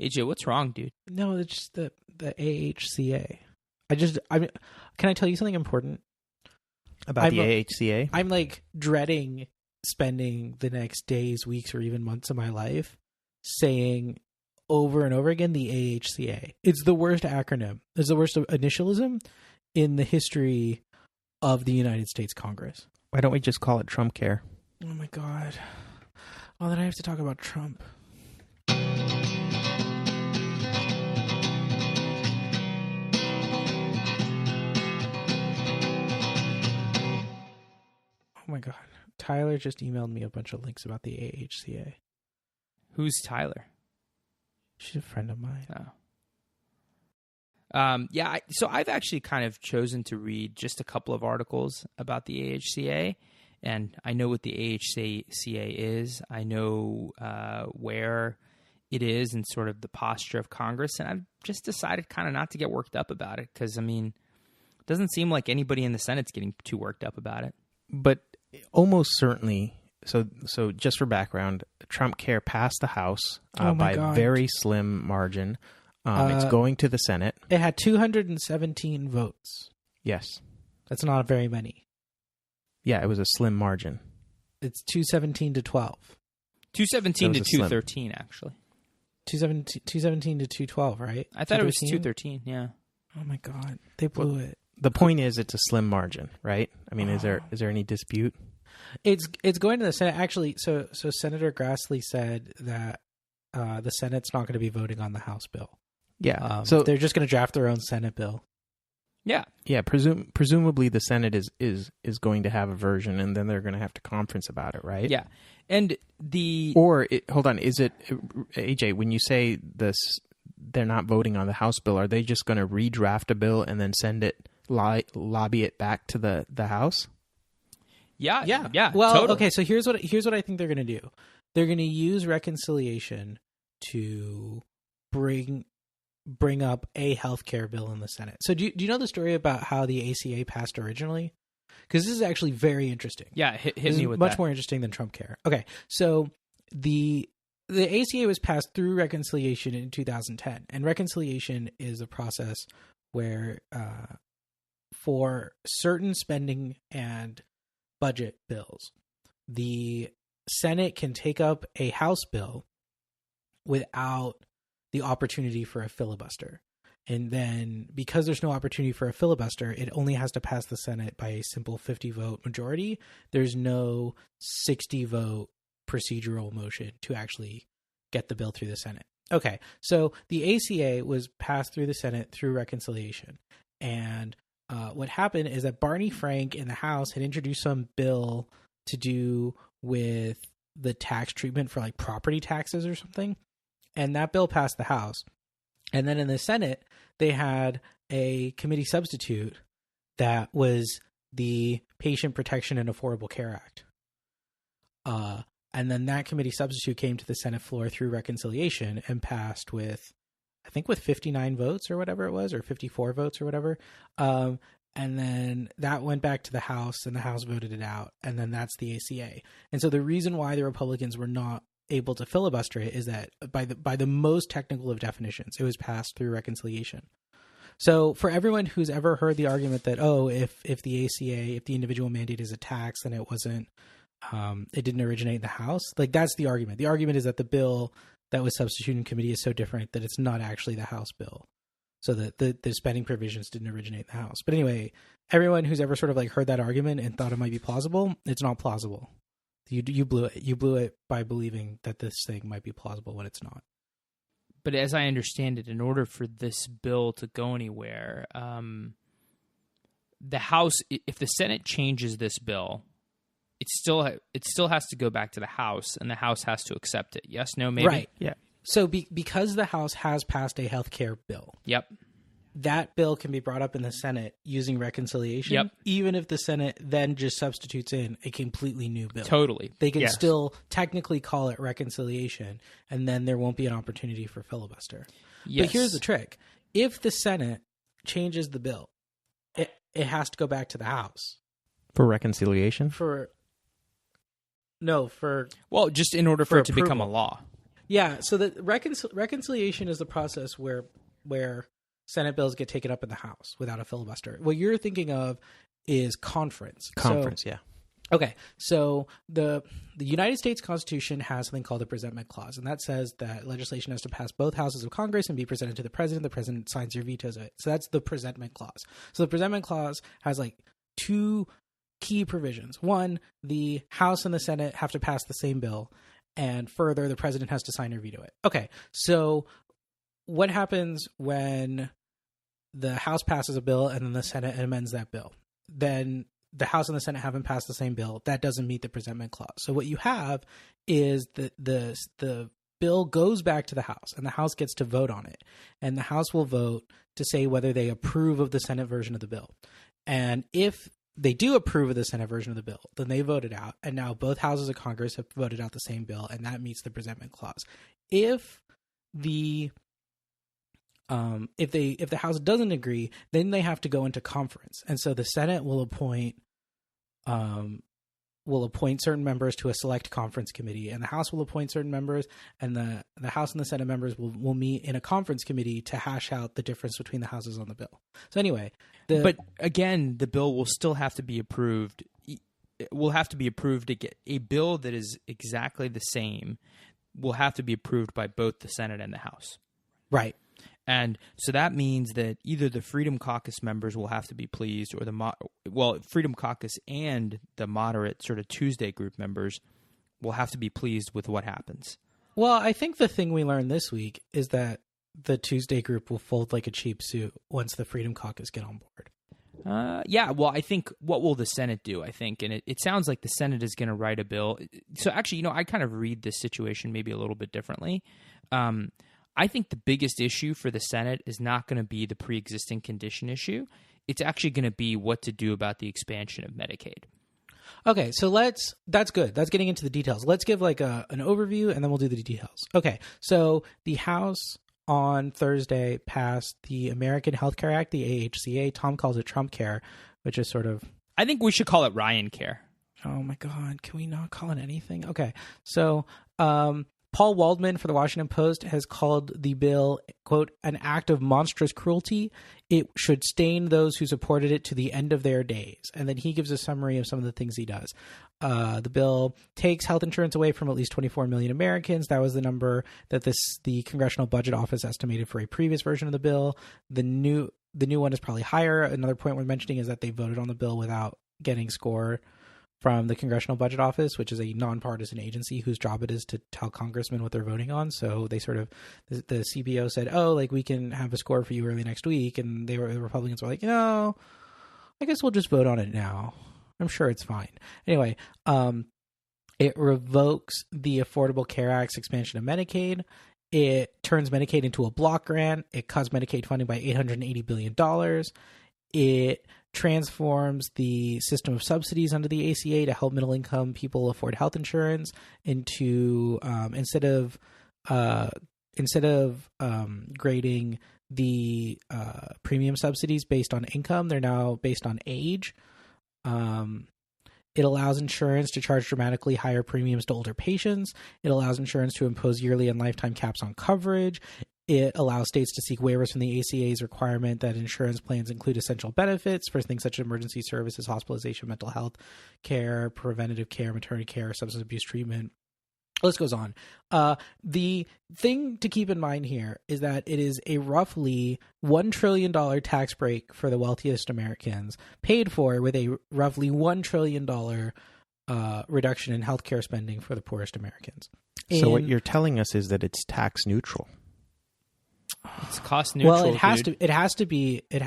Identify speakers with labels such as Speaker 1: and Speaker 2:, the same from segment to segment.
Speaker 1: AJ, what's wrong, dude?
Speaker 2: No, it's just the AHCA. Can I tell you something important
Speaker 3: About the AHCA?
Speaker 2: I'm like dreading spending the next days, weeks, or even months of my life saying over and over again the AHCA. It's the worst acronym. It's the worst initialism in the history of the United States Congress.
Speaker 3: Why don't we just call it Trumpcare?
Speaker 2: Oh my God. Well, then I have to talk about Trump. Oh my God. Tyler just emailed me a bunch of links about the AHCA.
Speaker 1: Who's Tyler?
Speaker 2: She's a friend of mine.
Speaker 1: Oh. So I've actually kind of chosen to read just a couple of articles about the AHCA, and I know what the AHCA is. I know where it is and sort of the posture of Congress, and I've just decided kind of not to get worked up about it because, I mean, it doesn't seem like anybody in the Senate's getting too worked up about it.
Speaker 3: But almost certainly, so just for background, Trumpcare passed the House by a very slim margin. It's going to the Senate.
Speaker 2: It had 217 votes.
Speaker 3: Yes.
Speaker 2: That's not very many.
Speaker 3: Yeah, it was a slim margin.
Speaker 2: It's 217 to 12.
Speaker 1: 217 to 213, actually.
Speaker 2: 217 to 212, right?
Speaker 1: I thought it was 213, yeah.
Speaker 2: Oh my God. They blew it.
Speaker 3: The point is it's a slim margin, right? I mean, is there any dispute?
Speaker 2: It's going to the Senate. Actually, so Senator Grassley said that the Senate's not going to be voting on the House bill.
Speaker 3: Yeah.
Speaker 2: So they're just going to draft their own Senate bill.
Speaker 1: Yeah.
Speaker 3: Yeah. Presumably the Senate is going to have a version, and then they're going to have to conference about it, right?
Speaker 1: Yeah. And
Speaker 3: hold on. Is it, AJ, when you say this, they're not voting on the House bill, are they just going to redraft a bill and then send it, lobby it back to the House?
Speaker 1: Yeah.
Speaker 2: Well,
Speaker 1: totally.
Speaker 2: Okay. So here's what I think they're going to do. They're going to use reconciliation to bring up a healthcare bill in the Senate. So do you know the story about how the ACA passed originally? Because this is actually very interesting.
Speaker 1: Yeah, hit me with
Speaker 2: much
Speaker 1: that.
Speaker 2: more interesting than Trumpcare. Okay, so the ACA was passed through reconciliation in 2010, and reconciliation is a process where for certain spending and budget bills, the Senate can take up a House bill without the opportunity for a filibuster. And then because there's no opportunity for a filibuster, it only has to pass the Senate by a simple 50-vote majority. There's no 60-vote procedural motion to actually get the bill through the Senate. Okay, so the ACA was passed through the Senate through reconciliation. And what happened is that Barney Frank in the House had introduced some bill to do with the tax treatment for like property taxes or something. And that bill passed the House. And then in the Senate, they had a committee substitute that was the Patient Protection and Affordable Care Act. And then that committee substitute came to the Senate floor through reconciliation and passed with 59 votes or whatever it was, or 54 votes or whatever. And then that went back to the House, and the House voted it out. And then that's the ACA. And so the reason why the Republicans were not able to filibuster it is that by the most technical of definitions, it was passed through reconciliation. So for everyone who's ever heard the argument that, if the ACA, if the individual mandate is a tax, then it wasn't, it didn't originate in the House. Like, that's the argument. The argument is that the bill that was substituted in committee is so different that it's not actually the House bill. So that the spending provisions didn't originate in the House. But anyway, everyone who's ever sort of like heard that argument and thought it might be plausible, it's not plausible. You blew it. You blew it by believing that this thing might be plausible when it's not.
Speaker 1: But as I understand it, in order for this bill to go anywhere, the House, if the Senate changes this bill, it still has to go back to the House, and the House has to accept it. Yes, no, maybe?
Speaker 2: Right.
Speaker 3: Yeah.
Speaker 2: So because the House has passed a healthcare bill,
Speaker 1: Yep.
Speaker 2: that bill can be brought up in the Senate using reconciliation, even if the Senate then just substitutes in a completely new bill.
Speaker 1: Totally.
Speaker 2: They can still technically call it reconciliation, and then there won't be an opportunity for filibuster.
Speaker 1: Yes.
Speaker 2: But here's the trick. If the Senate changes the bill, it has to go back to the House.
Speaker 3: For reconciliation?
Speaker 2: Well,
Speaker 1: just in order for it to
Speaker 2: approval.
Speaker 1: become a law.
Speaker 2: Yeah, so the reconciliation is the process where Senate bills get taken up in the House without a filibuster. What you're thinking of is conference.
Speaker 3: Conference, yeah.
Speaker 2: Okay, so the United States Constitution has something called the presentment clause, and that says that legislation has to pass both houses of Congress and be presented to the president. The president signs or vetoes it. So that's the presentment clause. So the presentment clause has like two key provisions. One, the House and the Senate have to pass the same bill, and further, the president has to sign or veto it. Okay, so what happens when the House passes a bill and then the Senate amends that bill? Then the House and the Senate haven't passed the same bill. That doesn't meet the presentment clause. So what you have is the bill goes back to the House, and the House gets to vote on it. And the House will vote to say whether they approve of the Senate version of the bill. And if they do approve of the Senate version of the bill, then they vote it out. And now both houses of Congress have voted out the same bill, and that meets the presentment clause. If the House doesn't agree, then they have to go into conference, and so the Senate will appoint certain members to a select conference committee, and the House will appoint certain members, and the House and the Senate members will meet in a conference committee to hash out the difference between the houses on the bill. So anyway,
Speaker 1: but again, the bill will still have to be approved. It will have to be approved to get a bill that is exactly the same. Will have to be approved by both the Senate and the House.
Speaker 2: Right.
Speaker 1: And so that means that either the Freedom Caucus members will have to be pleased, or Freedom Caucus and the moderate sort of Tuesday group members will have to be pleased with what happens.
Speaker 2: Well, I think the thing we learned this week is that the Tuesday group will fold like a cheap suit once the Freedom Caucus get on board.
Speaker 1: Yeah, well, I think what will the Senate do? I think, and it sounds like the Senate is going to write a bill. So actually, I kind of read this situation maybe a little bit differently. I think the biggest issue for the Senate is not going to be the pre-existing condition issue. It's actually going to be what to do about the expansion of Medicaid.
Speaker 2: Okay, so that's good. That's getting into the details. Let's give like an overview, and then we'll do the details. Okay, so the House on Thursday passed the American Health Care Act, the AHCA. Tom calls it Trumpcare, which is sort of...
Speaker 1: I think we should call it Ryan Care.
Speaker 2: Oh my God, can we not call it anything? Okay, so... Paul Waldman for the Washington Post has called the bill, quote, an act of monstrous cruelty. It should stain those who supported it to the end of their days. And then he gives a summary of some of the things he does. The bill takes health insurance away from at least 24 million Americans. That was the number that the Congressional Budget Office estimated for a previous version of the bill. The new one is probably higher. Another point we're mentioning is that they voted on the bill without getting score from the Congressional Budget Office, which is a nonpartisan agency whose job it is to tell congressmen what they're voting on. So they sort of, the CBO said, we can have a score for you early next week. And the Republicans were like, I guess we'll just vote on it now. I'm sure it's fine. Anyway, it revokes the Affordable Care Act's expansion of Medicaid. It turns Medicaid into a block grant. It cuts Medicaid funding by $880 billion. It transforms the system of subsidies under the ACA to help middle-income people afford health insurance into instead of grading the premium subsidies based on income, they're now based on age. It allows insurance to charge dramatically higher premiums to older patients. It allows insurance to impose yearly and lifetime caps on coverage. It allows states to seek waivers from the ACA's requirement that insurance plans include essential benefits for things such as emergency services, hospitalization, mental health care, preventative care, maternity care, substance abuse treatment. The list goes on. The thing to keep in mind here is that it is a roughly $1 trillion tax break for the wealthiest Americans, paid for with a roughly $1 trillion reduction in healthcare spending for the poorest Americans.
Speaker 3: So what you're telling us is that it's tax neutral.
Speaker 1: It's cost neutral.
Speaker 2: Well, it has to be in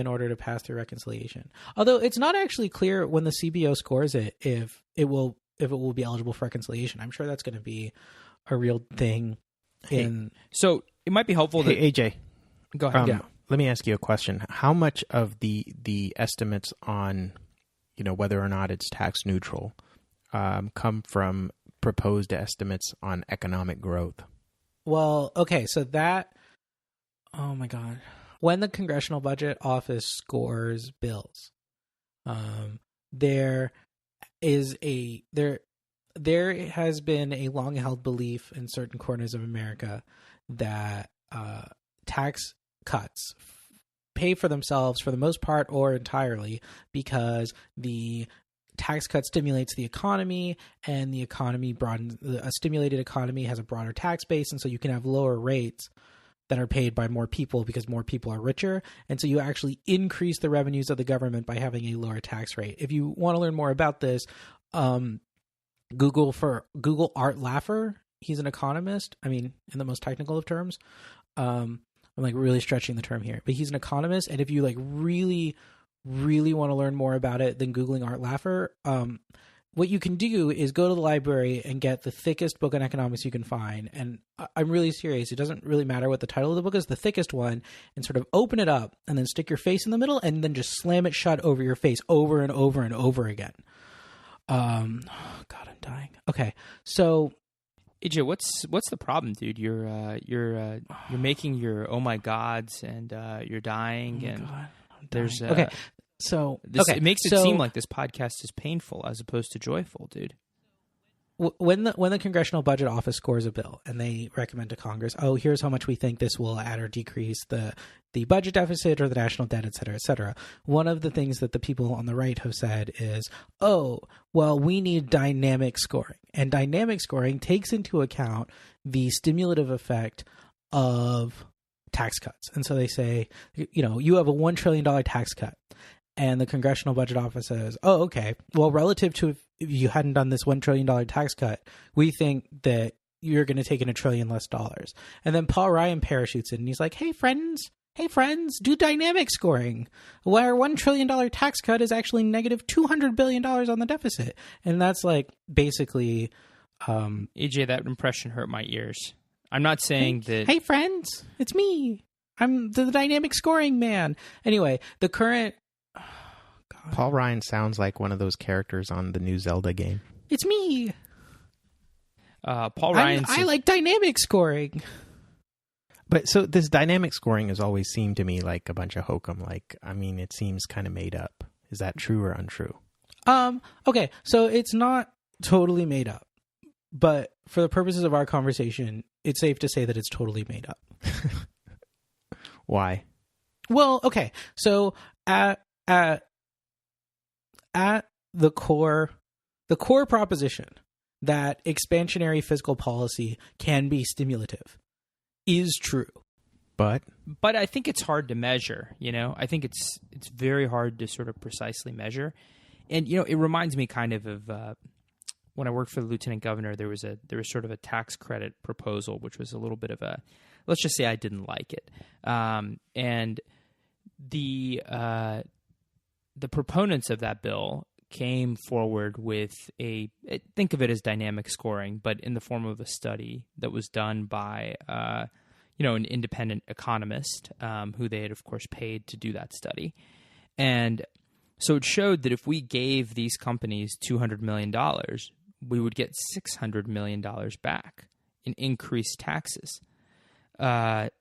Speaker 2: order to pass through reconciliation. Although it's not actually clear when the CBO scores it if it will be eligible for reconciliation. I'm sure that's going to be a real thing.
Speaker 1: So it might be helpful.
Speaker 3: Hey, AJ,
Speaker 1: go ahead.
Speaker 3: Let me ask you a question. How much of the estimates on whether or not it's tax neutral come from proposed estimates on economic growth?
Speaker 2: Well, okay, so oh my God. When the Congressional Budget Office scores bills, there is there has been a long-held belief in certain corners of America that tax cuts pay for themselves for the most part or entirely because the tax cut stimulates the economy, and the economy broadens. A stimulated economy has a broader tax base, and so you can have lower rates that are paid by more people because more people are richer, and so you actually increase the revenues of the government by having a lower tax rate. If you want to learn more about this, Google Art Laffer. He's an economist. I mean, in the most technical of terms. I'm like really stretching the term here, but he's an economist. And if you like really, really want to learn more about it than Googling Art Laffer, what you can do is go to the library and get the thickest book on economics you can find. And I'm really serious. It doesn't really matter what the title of the book is, the thickest one, and sort of open it up and then stick your face in the middle and then just slam it shut over your face over and over and over again. Oh God, I'm dying. Okay. So
Speaker 1: AJ, what's the problem, dude? You're making your oh my gods, and you're dying, and
Speaker 2: God,
Speaker 1: there's
Speaker 2: okay. So
Speaker 1: it makes it seem like this podcast is painful as opposed to joyful, dude.
Speaker 2: When the Congressional Budget Office scores a bill and they recommend to Congress, oh, here's how much we think this will add or decrease the budget deficit or the national debt, et cetera, one of the things that the people on the right have said is, oh, well, we need dynamic scoring. And dynamic scoring takes into account the stimulative effect of tax cuts. And so they say, you have a $1 trillion tax cut. And the Congressional Budget Office says, oh, okay, well, relative to if you hadn't done this $1 trillion tax cut, we think that you're going to take in $1 trillion less dollars. And then Paul Ryan parachutes in and he's like, hey, friends, do dynamic scoring. Where $1 trillion tax cut is actually negative $200 billion on the deficit. And that's like basically...
Speaker 1: AJ, that impression hurt my ears. I'm not saying that...
Speaker 2: Hey, friends, it's me. I'm the dynamic scoring man. Anyway, the current...
Speaker 3: Paul Ryan sounds like one of those characters on the new Zelda game.
Speaker 2: It's me.
Speaker 1: Paul Ryan.
Speaker 2: I like dynamic scoring.
Speaker 3: But so this dynamic scoring has always seemed to me like a bunch of hokum. Like, I mean, it seems kind of made up. Is that true or untrue?
Speaker 2: Okay, so it's not totally made up, but for the purposes of our conversation, it's safe to say that it's totally made up.
Speaker 3: Why?
Speaker 2: Well, okay, so at the core proposition that expansionary fiscal policy can be stimulative is true.
Speaker 3: But
Speaker 1: I think it's hard to measure, I think it's very hard to sort of precisely measure. And, it reminds me kind of when I worked for the lieutenant governor, there was sort of a tax credit proposal, which was a little bit of let's just say I didn't like it. And the proponents of that bill came forward with think of it as dynamic scoring, but in the form of a study that was done by, an independent economist who they had, of course, paid to do that study. And so it showed that if we gave these companies $200 million, we would get $600 million back in increased taxes. And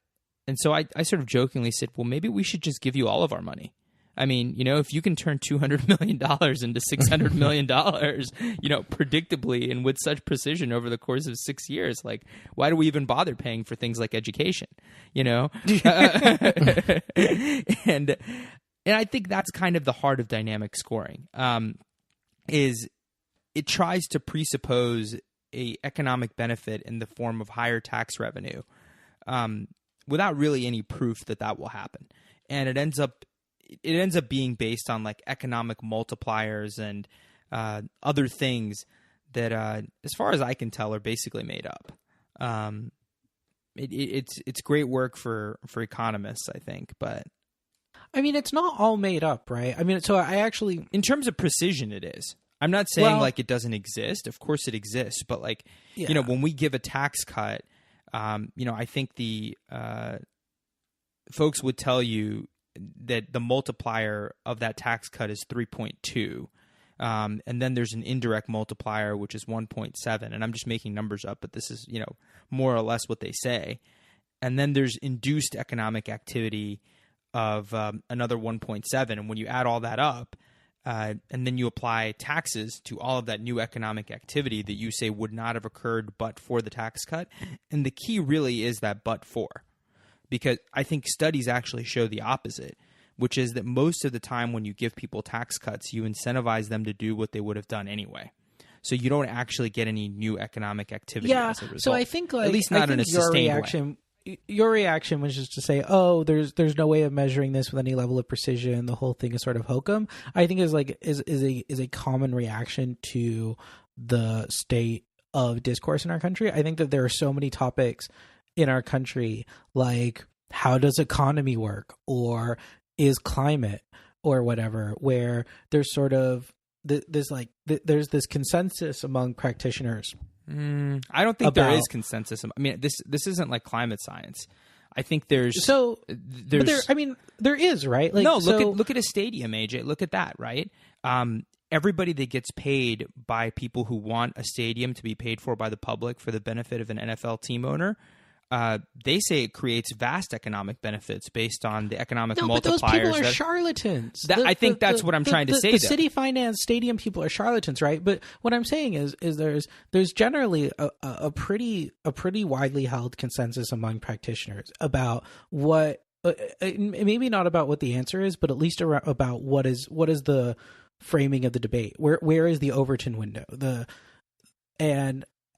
Speaker 1: so I sort of jokingly said, well, maybe we should just give you all of our money. I mean, if you can turn $200 million into $600 million, predictably and with such precision over the course of 6 years, like, why do we even bother paying for things like education, And I think that's kind of the heart of dynamic scoring, is it tries to presuppose a economic benefit in the form of higher tax revenue without really any proof that will happen. And it ends up being based on like economic multipliers and other things that, as far as I can tell, are basically made up. It's great work for economists, I think, but
Speaker 2: I mean, it's not all made up, right? I mean, so I actually,
Speaker 1: in terms of precision, it is. I'm not saying like it doesn't exist. Of course, it exists, but like when we give a tax cut, I think the folks would tell you that the multiplier of that tax cut is 3.2. And then there's an indirect multiplier, which is 1.7. And I'm just making numbers up, but this is, more or less what they say. And then there's induced economic activity of another 1.7. And when you add all that up, and then you apply taxes to all of that new economic activity that you say would not have occurred but for the tax cut. And the key really is that but for, because I think studies actually show the opposite, which is that most of the time when you give people tax cuts, you incentivize them to do what they would have done anyway. So you don't actually get any new economic activity as a result.
Speaker 2: So I think
Speaker 1: at least not in a sustained way.
Speaker 2: Your reaction was just to say, "Oh, there's no way of measuring this with any level of precision. The whole thing is sort of hokum." I think is a common reaction to the state of discourse in our country. I think that there are so many topics in our country, like how does economy work, or is climate, or whatever, where there's sort of there's this consensus among practitioners.
Speaker 1: I don't think there is consensus. I mean, this isn't like climate science. I think there is, right? Like,
Speaker 2: no,
Speaker 1: look at a stadium, AJ. Look at that, right? Everybody that gets paid by people who want a stadium to be paid for by the public for the benefit of an NFL team owner, they say it creates vast economic benefits based on the economic multipliers.
Speaker 2: But those people are charlatans.
Speaker 1: I think that's what I'm trying to say.
Speaker 2: The city finance stadium people are charlatans, right? But what I'm saying is there's generally a pretty widely held consensus among practitioners about what maybe not about what the answer is, but at least about what is the framing of the debate. Where is the Overton window?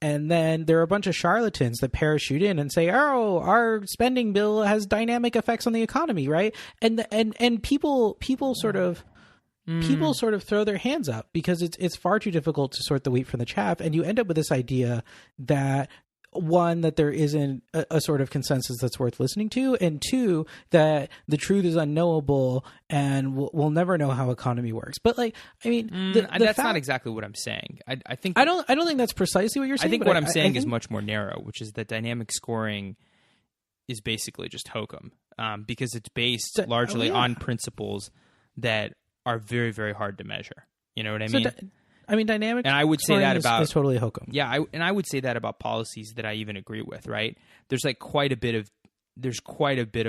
Speaker 2: And then there are a bunch of charlatans that parachute in and say, "Oh, our spending bill has dynamic effects on the economy," right? And people sort of throw their hands up because it's far too difficult to sort the wheat from the chaff, and you end up with this idea that, one, that there isn't a sort of consensus that's worth listening to, and two, that the truth is unknowable and we'll never know how economy works. But like, I mean,
Speaker 1: that's not exactly what I'm saying. I don't
Speaker 2: think that's precisely what you're saying.
Speaker 1: I think what I'm saying is much more narrow, which is that dynamic scoring is basically just hokum, because it's based largely on principles that are very, very hard to measure. You know what I mean?
Speaker 2: Dynamic,
Speaker 1: and I would say that about
Speaker 2: is totally hokum.
Speaker 1: Yeah, I would say that about policies that I even agree with. Right? There's quite a bit of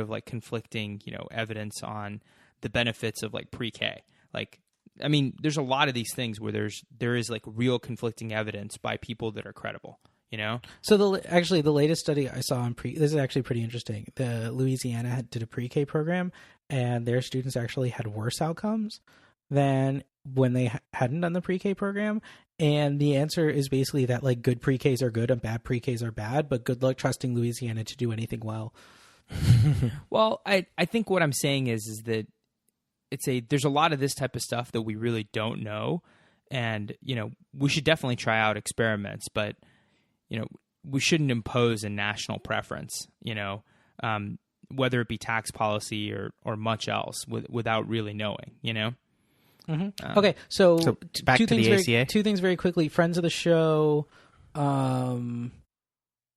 Speaker 1: like conflicting, evidence on the benefits of like pre-K. Like, I mean, there's a lot of these things where there is like real conflicting evidence by people that are credible.
Speaker 2: So the latest study I saw on this is actually pretty interesting. The Louisiana did a pre-K program, and their students actually had worse outcomes than when they hadn't done the pre-K program. And the answer is basically that like good pre-Ks are good and bad pre-Ks are bad, but good luck trusting Louisiana to do anything well.
Speaker 1: Well, I think what I'm saying is that there's a lot of this type of stuff that we really don't know. And, we should definitely try out experiments, but, we shouldn't impose a national preference, whether it be tax policy or much else without really knowing,
Speaker 2: Mm-hmm. Okay, so
Speaker 3: back to the ACA.
Speaker 2: Two things very quickly. Friends of the show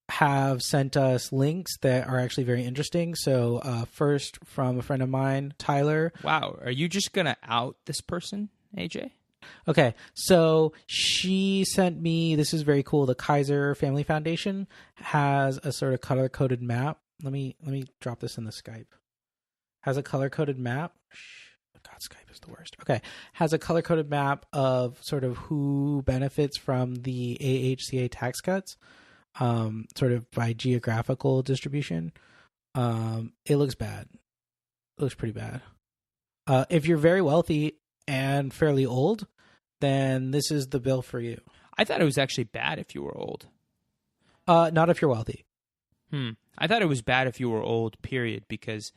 Speaker 2: have sent us links that are actually very interesting. So first, from a friend of mine, Tyler.
Speaker 1: Wow, are you just going to out this person, AJ?
Speaker 2: Okay, so she sent me, this is very cool, the Kaiser Family Foundation has a sort of color-coded map. Let me drop this in the Skype. Has a color-coded map. God, Skype is the worst. Okay. Has a color-coded map of sort of who benefits from the AHCA tax cuts, sort of by geographical distribution. It looks bad. It looks pretty bad. If you're very wealthy and fairly old, then this is the bill for you.
Speaker 1: I thought it was actually bad if you were old.
Speaker 2: Not if you're wealthy.
Speaker 1: I thought it was bad if you were old, period, because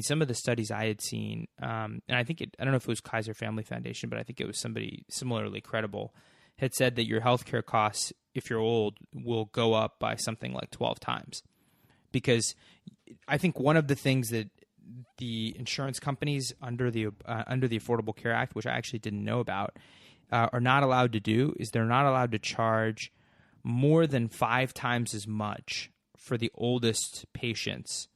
Speaker 1: some of the studies I had seen, and I don't know if it was Kaiser Family Foundation, but I think it was somebody similarly credible, had said that your healthcare costs, if you're old, will go up by something like 12 times. Because I think one of the things that the insurance companies under the Affordable Care Act, which I actually didn't know about, are not allowed to do is they're not allowed to charge more than 5 times as much for the oldest patients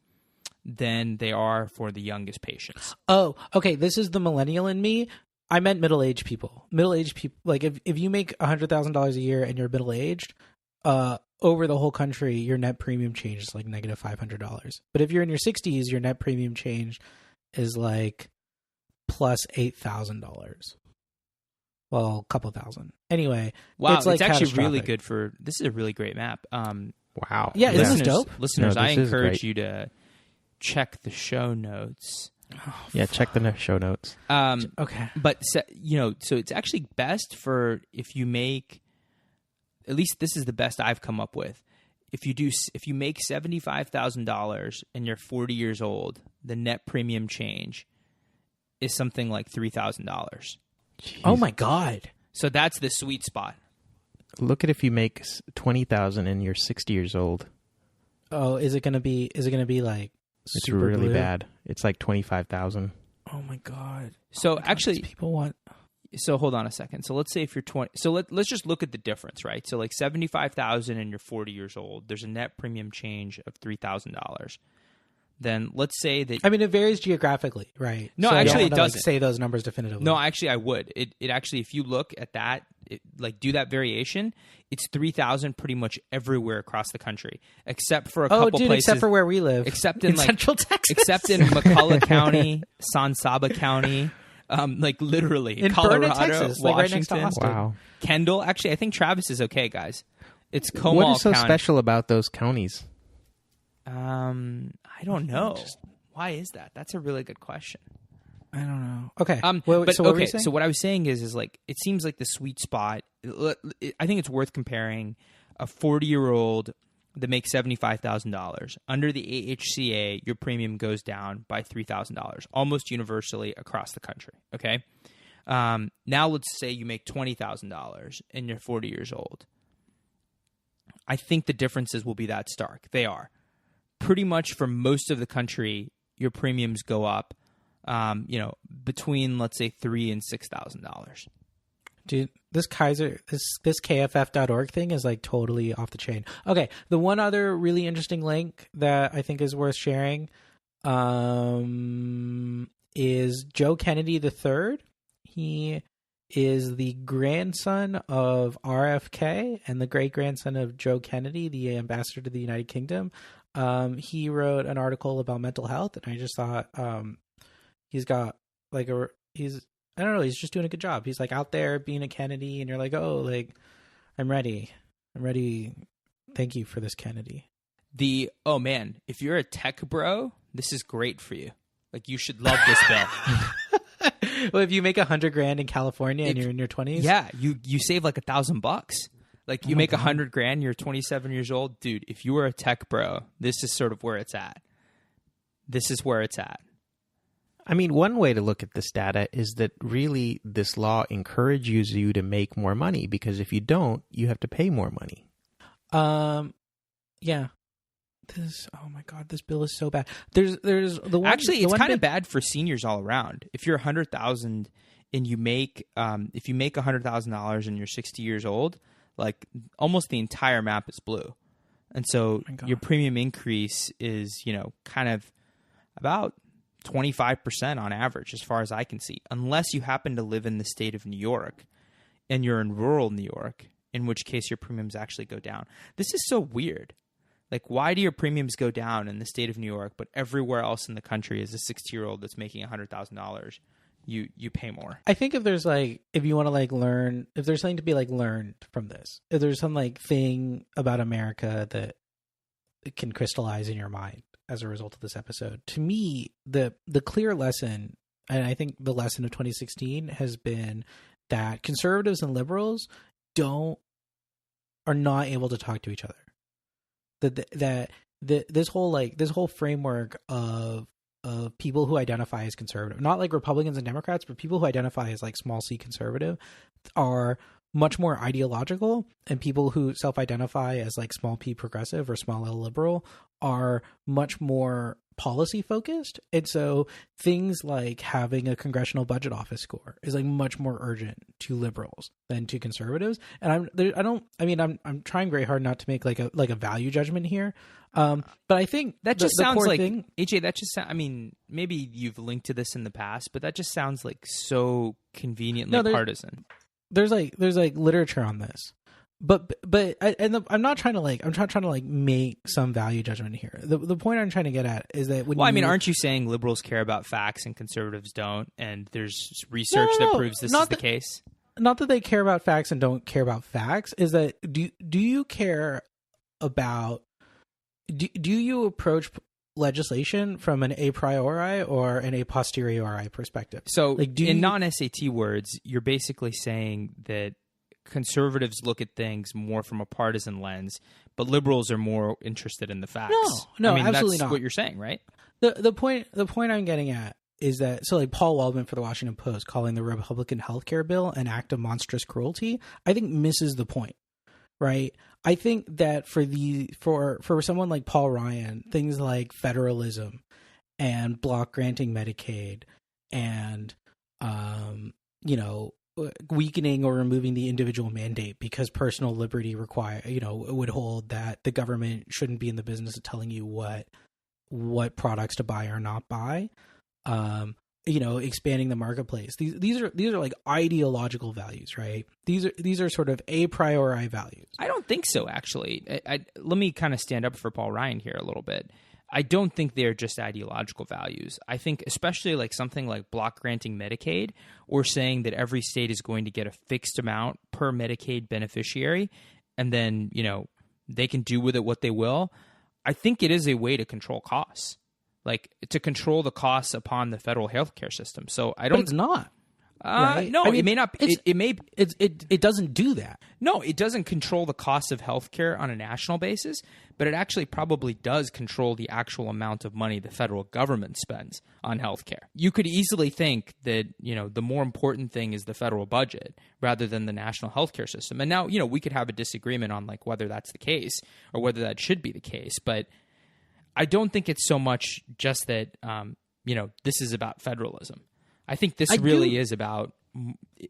Speaker 1: than they are for the youngest patients.
Speaker 2: Oh, okay. This is the millennial in me. I meant middle-aged people. Middle-aged people, like if you make $100,000 a year and you're middle-aged, over the whole country, your net premium change is like negative $500. But if you're in your 60s, your net premium change is like plus $8,000. Well, a couple thousand. Anyway,
Speaker 1: wow,
Speaker 2: it's, like,
Speaker 1: actually really
Speaker 2: catastrophic.
Speaker 1: good for. This is a really great map.
Speaker 3: Wow.
Speaker 2: Yeah, this is
Speaker 1: listeners,
Speaker 2: dope.
Speaker 1: Listeners,
Speaker 3: No,
Speaker 1: I
Speaker 3: this is
Speaker 1: encourage
Speaker 3: great.
Speaker 1: you to check the show notes.
Speaker 3: Yeah, check the show notes.
Speaker 2: Okay.
Speaker 1: But so it's actually best for if you make. At least this is the best I've come up with. If you make $75,000 and you're 40 years old, the net premium change is something like $3,000.
Speaker 2: Oh my God.
Speaker 1: So that's the sweet spot.
Speaker 3: Look at if you make 20,000 and you're 60 years old.
Speaker 2: Oh, is it gonna be like
Speaker 3: It's
Speaker 2: super
Speaker 3: really
Speaker 2: blue?
Speaker 3: bad. It's like 25,000.
Speaker 2: Oh my God.
Speaker 1: So
Speaker 2: God,
Speaker 1: actually,
Speaker 2: these people want.
Speaker 1: so hold on a second. So let's say if you're 20, so let's just look at the difference, right? So like 75,000 and you're 40 years old, there's a net premium change of $3,000. Then let's say that.
Speaker 2: I mean, it varies geographically, right?
Speaker 1: No,
Speaker 2: So I don't
Speaker 1: actually, it
Speaker 2: wanna, like,
Speaker 1: doesn't.
Speaker 2: say those numbers definitively.
Speaker 1: No, actually, I would. It actually, if you look at that, like do that variation, it's 3,000 pretty much everywhere across the country, except for a
Speaker 2: Oh,
Speaker 1: couple
Speaker 2: dude,
Speaker 1: places.
Speaker 2: except for where we live,
Speaker 1: except in like
Speaker 2: Central Texas,
Speaker 1: except in McCullough County, San Saba County, like literally
Speaker 2: in
Speaker 1: Colorado,
Speaker 2: Burnet, Texas, like right next to
Speaker 1: Washington,
Speaker 2: Austin.
Speaker 3: Wow.
Speaker 1: Kendall. Actually, I think Travis is okay, guys. It's Comal
Speaker 3: What is so
Speaker 1: County.
Speaker 3: special about those counties?
Speaker 1: I don't know. Why is that? That's a really good question.
Speaker 2: I don't know. Okay.
Speaker 1: But
Speaker 2: so what were
Speaker 1: okay,
Speaker 2: you saying?
Speaker 1: so what I was saying is like it seems like the sweet spot. I think it's worth comparing a 40-year-old that makes $75,000 under the AHCA. Your premium goes down by $3,000 almost universally across the country. Okay. Now let's say you make $20,000 and you're 40 years old. I think the differences will be that stark. They are pretty much for most of the country. Your premiums go up, between let's say $3,000 and $6,000.
Speaker 2: Dude, this Kaiser, this KFF.org thing is like totally off the chain. Okay, the one other really interesting link that I think is worth sharing is Joe Kennedy III. He is the grandson of RFK and the great-grandson of Joe Kennedy, the ambassador to the United Kingdom. He wrote an article about mental health, and I just thought he's got like I don't know, he's just doing a good job. He's like out there being a Kennedy, and you're like, oh, like I'm ready. Thank you for this, Kennedy.
Speaker 1: Oh man, if you're a tech bro, this is great for you. Like you should love this bill.
Speaker 2: Well, if you make $100,000 in California and you're in your 20s,
Speaker 1: yeah, you save like $1,000. Like you make $100,000, you're 27 years old, dude. If you were a tech bro, this is sort of where it's at. This is where it's at.
Speaker 3: I mean, one way to look at this data is that really this law encourages you to make more money because if you don't, you have to pay more money.
Speaker 2: Yeah. Oh my God, this bill is so bad. There's the one.
Speaker 1: Actually,
Speaker 2: the
Speaker 1: it's
Speaker 2: one
Speaker 1: kind of
Speaker 2: big-
Speaker 1: bad for seniors all around. If you're 100,000 and you make $100,000 and you're 60 years old, like almost the entire map is blue, and so your premium increase is kind of about 25% on average, as far as I can see, unless you happen to live in the state of New York and you're in rural New York, in which case your premiums actually go down. This is so weird. Like, why do your premiums go down in the state of New York, but everywhere else in the country as a 60-year-old that's making $100,000, you pay more?
Speaker 2: I think if you want to learn, if there's something to be learned from this, if there's some thing about America that can crystallize in your mind as a result of this episode, to me, the clear lesson, and I think the lesson of 2016 has been that conservatives and liberals are not able to talk to each other. This whole framework of people who identify as conservative, not like Republicans and Democrats, but people who identify as small c conservative, are much more ideological, and people who self-identify as small p progressive or small l liberal are much more policy focused. And so things like having a congressional budget office score is much more urgent to liberals than to conservatives. And I'm trying very hard not to make a value judgment here. But I think
Speaker 1: that just sounds like
Speaker 2: thing,
Speaker 1: AJ. That just maybe you've linked to this in the past, but that just sounds so conveniently partisan.
Speaker 2: There's literature on this. I'm not trying to make some value judgment here. The point I'm trying to get at is that
Speaker 1: aren't you saying liberals care about facts and conservatives don't, and there's research that proves this is the case?
Speaker 2: Not that they care about facts and don't care about facts. Is that do you care about do you approach legislation from an a priori or an a posteriori perspective?
Speaker 1: So, in non-SAT words, you're basically saying that conservatives look at things more from a partisan lens, but liberals are more interested in the facts.
Speaker 2: No,
Speaker 1: I mean,
Speaker 2: absolutely
Speaker 1: that's
Speaker 2: not.
Speaker 1: what you're saying, right?
Speaker 2: The point I'm getting at is that, so like Paul Waldman for the Washington Post calling the Republican healthcare bill an act of monstrous cruelty, I think misses the point, right? I think that for someone like Paul Ryan, things like federalism and block granting Medicaid and weakening or removing the individual mandate because personal liberty would hold that the government shouldn't be in the business of telling you what products to buy or not buy. Expanding the marketplace. These are like ideological values, right? These are sort of a priori values.
Speaker 1: I don't think so, actually. Let me kind of stand up for Paul Ryan here a little bit. I don't think they're just ideological values. I think especially like something like block granting Medicaid or saying that every state is going to get a fixed amount per Medicaid beneficiary and then, they can do with it what they will. I think it is a way to control costs, like to control the costs upon the federal healthcare system. So I don't.
Speaker 2: But it's not. Right?
Speaker 1: No, it may not.
Speaker 2: It doesn't do that.
Speaker 1: No, it doesn't control the cost of healthcare on a national basis, but it actually probably does control the actual amount of money the federal government spends on healthcare. You could easily think that, the more important thing is the federal budget rather than the national healthcare system. And now, we could have a disagreement on like whether that's the case or whether that should be the case, but I don't think it's so much just that, this is about federalism. I think this really is about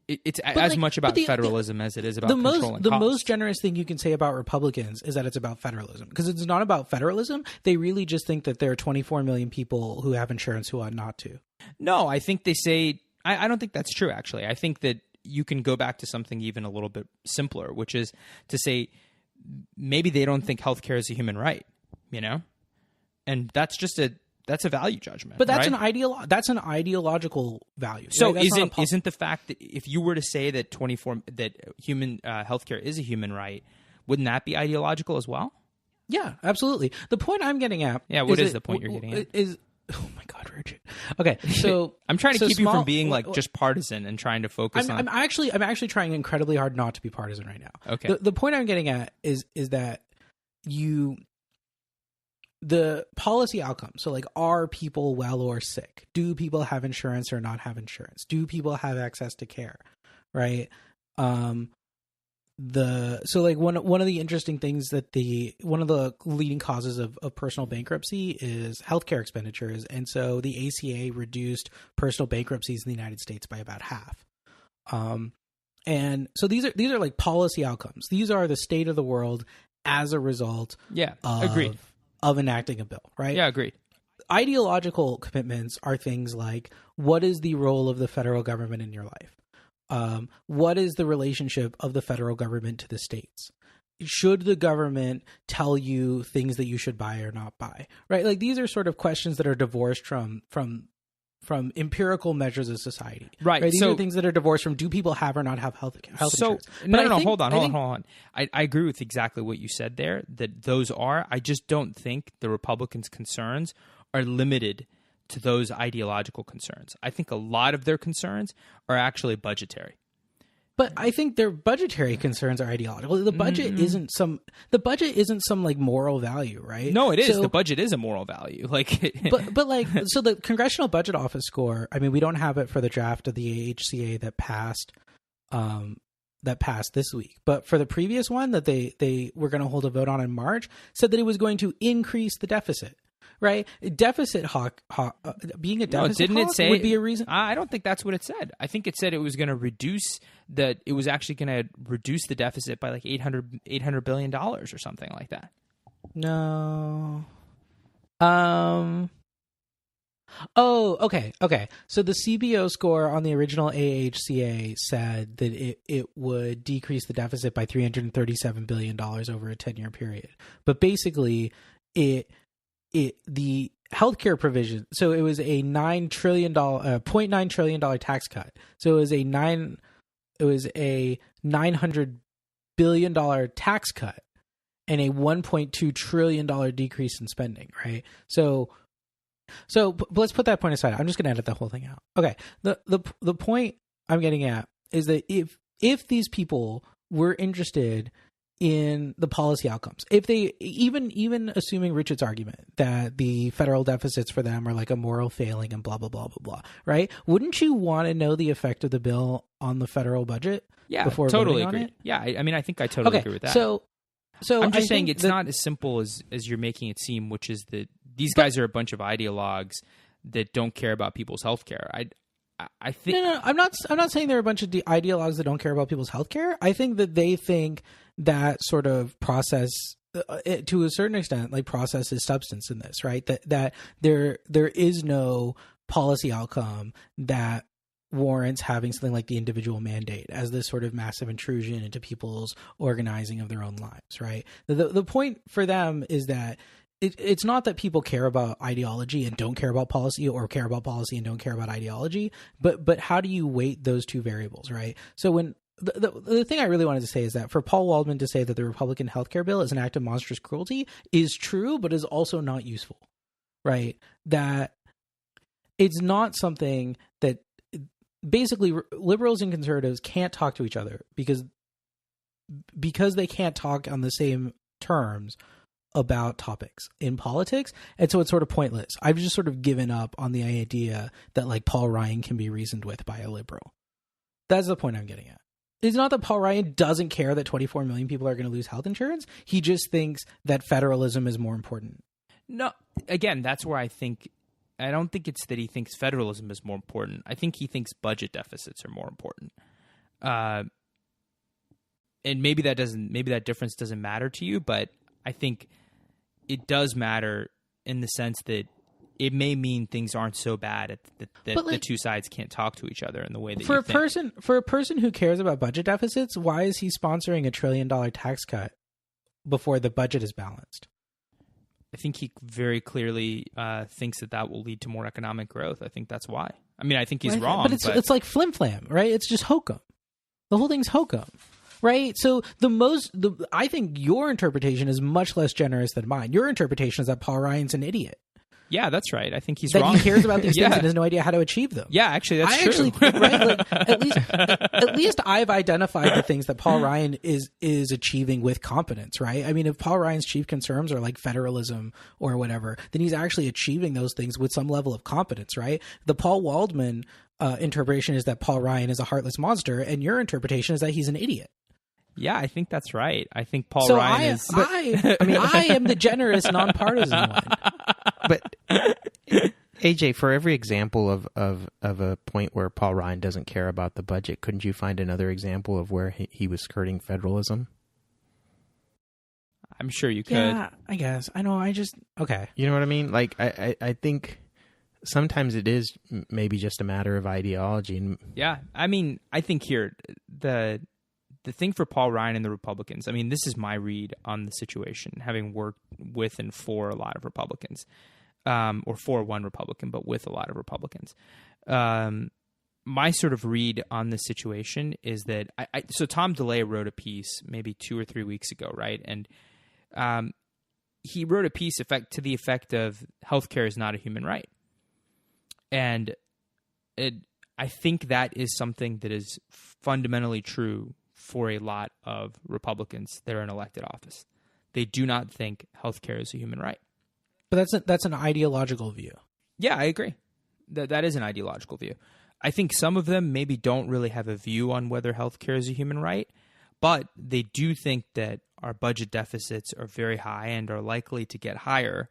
Speaker 1: it's as much about federalism as it is about controlling costs.
Speaker 2: The most generous thing you can say about Republicans is that it's about federalism, because it's not about federalism. They really just think that there are 24 million people who have insurance who ought not to.
Speaker 1: No, I think they say I don't think that's true, actually. I think that you can go back to something even a little bit simpler, which is to say maybe they don't think healthcare is a human right, and that's a value judgment.
Speaker 2: But that's
Speaker 1: right?
Speaker 2: That's an ideological value.
Speaker 1: So
Speaker 2: right?
Speaker 1: isn't the fact that if you were to say that human healthcare is a human right, wouldn't that be ideological as well?
Speaker 2: Yeah, absolutely. The point I'm getting at.
Speaker 1: Yeah, what is the point you're getting at?
Speaker 2: Oh my God, Richard. Okay, so
Speaker 1: I'm trying to keep you from being like just partisan and trying to focus on.
Speaker 2: I'm actually trying incredibly hard not to be partisan right now.
Speaker 1: Okay.
Speaker 2: The point I'm getting at is that the policy outcomes. So like, are people well or sick? Do people have insurance or not have insurance? Do people have access to care? Right. So like one of the interesting things that one of the leading causes of personal bankruptcy is healthcare expenditures. And so the ACA reduced personal bankruptcies in the United States by about half. And so these are like policy outcomes. These are the state of the world as a result.
Speaker 1: Yeah. Agreed.
Speaker 2: Of enacting a bill, right?
Speaker 1: Yeah, agreed.
Speaker 2: Ideological commitments are things like, what is the role of the federal government in your life? What is the relationship of the federal government to the states? Should the government tell you things that you should buy or not buy? Right? Like, these are sort of questions that are divorced from empirical measures of society.
Speaker 1: Right.
Speaker 2: These are things that are divorced from, do people have or not have health insurance?
Speaker 1: No, hold on. I agree with exactly what you said there, that those are. I just don't think the Republicans' concerns are limited to those ideological concerns. I think a lot of their concerns are actually budgetary.
Speaker 2: But I think their budgetary concerns are ideological. The budget isn't some like moral value, right?
Speaker 1: No, it is. The budget is a moral value. Like,
Speaker 2: but like, so the Congressional Budget Office score. I mean, we don't have it for the draft of the AHCA that passed this week. But for the previous one that they were going to hold a vote on in March, said that it was going to increase the deficit. Right, deficit being a deficit would be a reason.
Speaker 1: I don't think that's what it said. I think it said it was going to reduce that. It was actually going to reduce the deficit by like $800 billion or something like that.
Speaker 2: No. Oh, okay. So the CBO score on the original AHCA said that it would decrease the deficit by $337 billion over a 10-year period. But basically, the healthcare provision. So it was a $9 trillion, $0.9 trillion tax cut. So it was a $900 billion tax cut and a $1.2 trillion decrease in spending. Right. So let's put that point aside. I'm just going to edit the whole thing out. Okay. The point I'm getting at is that if these people were interested in the policy outcomes, if they even assuming Richard's argument that the federal deficits for them are like a moral failing and blah blah blah blah blah, right? Wouldn't you want to know the effect of the bill on the federal budget?
Speaker 1: Yeah,
Speaker 2: before
Speaker 1: totally
Speaker 2: voting
Speaker 1: agree.
Speaker 2: on it?
Speaker 1: Yeah, I mean, I think I totally agree with that.
Speaker 2: So
Speaker 1: I'm just
Speaker 2: I
Speaker 1: saying
Speaker 2: think
Speaker 1: it's not as simple as you're making it seem, which is that these guys are a bunch of ideologues that don't care about people's health care. I think
Speaker 2: no, I'm not saying they're a bunch of ideologues that don't care about people's health care. I think that they think that sort of process, to a certain extent, like process is substance in this, right? That there is no policy outcome that warrants having something like the individual mandate as this sort of massive intrusion into people's organizing of their own lives, right? The point for them is that it's not that people care about ideology and don't care about policy, or care about policy and don't care about ideology, but how do you weight those two variables, right? So when the thing I really wanted to say is that for Paul Waldman to say that the Republican healthcare bill is an act of monstrous cruelty is true, but is also not useful, right? That it's not something that basically liberals and conservatives can't talk to each other because they can't talk on the same terms about topics in politics, and so it's sort of pointless. I've just sort of given up on the idea that like Paul Ryan can be reasoned with by a liberal. That's the point I'm getting at. It's not that Paul Ryan doesn't care that 24 million people are going to lose health insurance. He just thinks that federalism is more important.
Speaker 1: No, again, that's where I don't think it's that he thinks federalism is more important. I think he thinks budget deficits are more important. And maybe that difference doesn't matter to you, but I think it does matter in the sense that it may mean things aren't so bad that the two sides can't talk to each other in the way that
Speaker 2: for a person who cares about budget deficits, why is he sponsoring a $1 trillion tax cut before the budget is balanced?
Speaker 1: I think he very clearly thinks that will lead to more economic growth. I think that's why. I mean, I think he's wrong.
Speaker 2: But it's like flim flam, right? It's just hokum. The whole thing's hokum. Right. So I think your interpretation is much less generous than mine. Your interpretation is that Paul Ryan's an idiot.
Speaker 1: Yeah, that's right. I think he's
Speaker 2: wrong.
Speaker 1: He
Speaker 2: cares about these things and has no idea how to achieve them.
Speaker 1: Yeah, actually, that's true.
Speaker 2: Actually think, right, like, at least I've identified the things that Paul Ryan is achieving with competence, right? I mean, if Paul Ryan's chief concerns are like federalism or whatever, then he's actually achieving those things with some level of competence, right? The Paul Waldman interpretation is that Paul Ryan is a heartless monster, and your interpretation is that he's an idiot.
Speaker 1: Yeah, I think that's right. I think Paul Ryan is...
Speaker 2: I am the generous, nonpartisan one.
Speaker 3: But AJ, for every example of a point where Paul Ryan doesn't care about the budget, couldn't you find another example of where he was skirting federalism?
Speaker 1: I'm sure you could.
Speaker 2: Yeah, I guess. I know. Okay.
Speaker 3: You know what I mean? Like, I think sometimes it is maybe just a matter of ideology.
Speaker 1: Yeah, I mean, I think here the thing for Paul Ryan and the Republicans, I mean, this is my read on the situation, having worked with and for a lot of Republicans, or for one Republican, but with a lot of Republicans. My sort of read on this situation is that so Tom DeLay wrote a piece maybe 2 or 3 weeks ago, right? And he wrote a piece to the effect of healthcare is not a human right. And I think that is something that is fundamentally true for a lot of Republicans that are in elected office. They do not think healthcare is a human right.
Speaker 2: But that's an ideological view.
Speaker 1: Yeah, I agree. That is an ideological view. I think some of them maybe don't really have a view on whether healthcare is a human right, but they do think that our budget deficits are very high and are likely to get higher,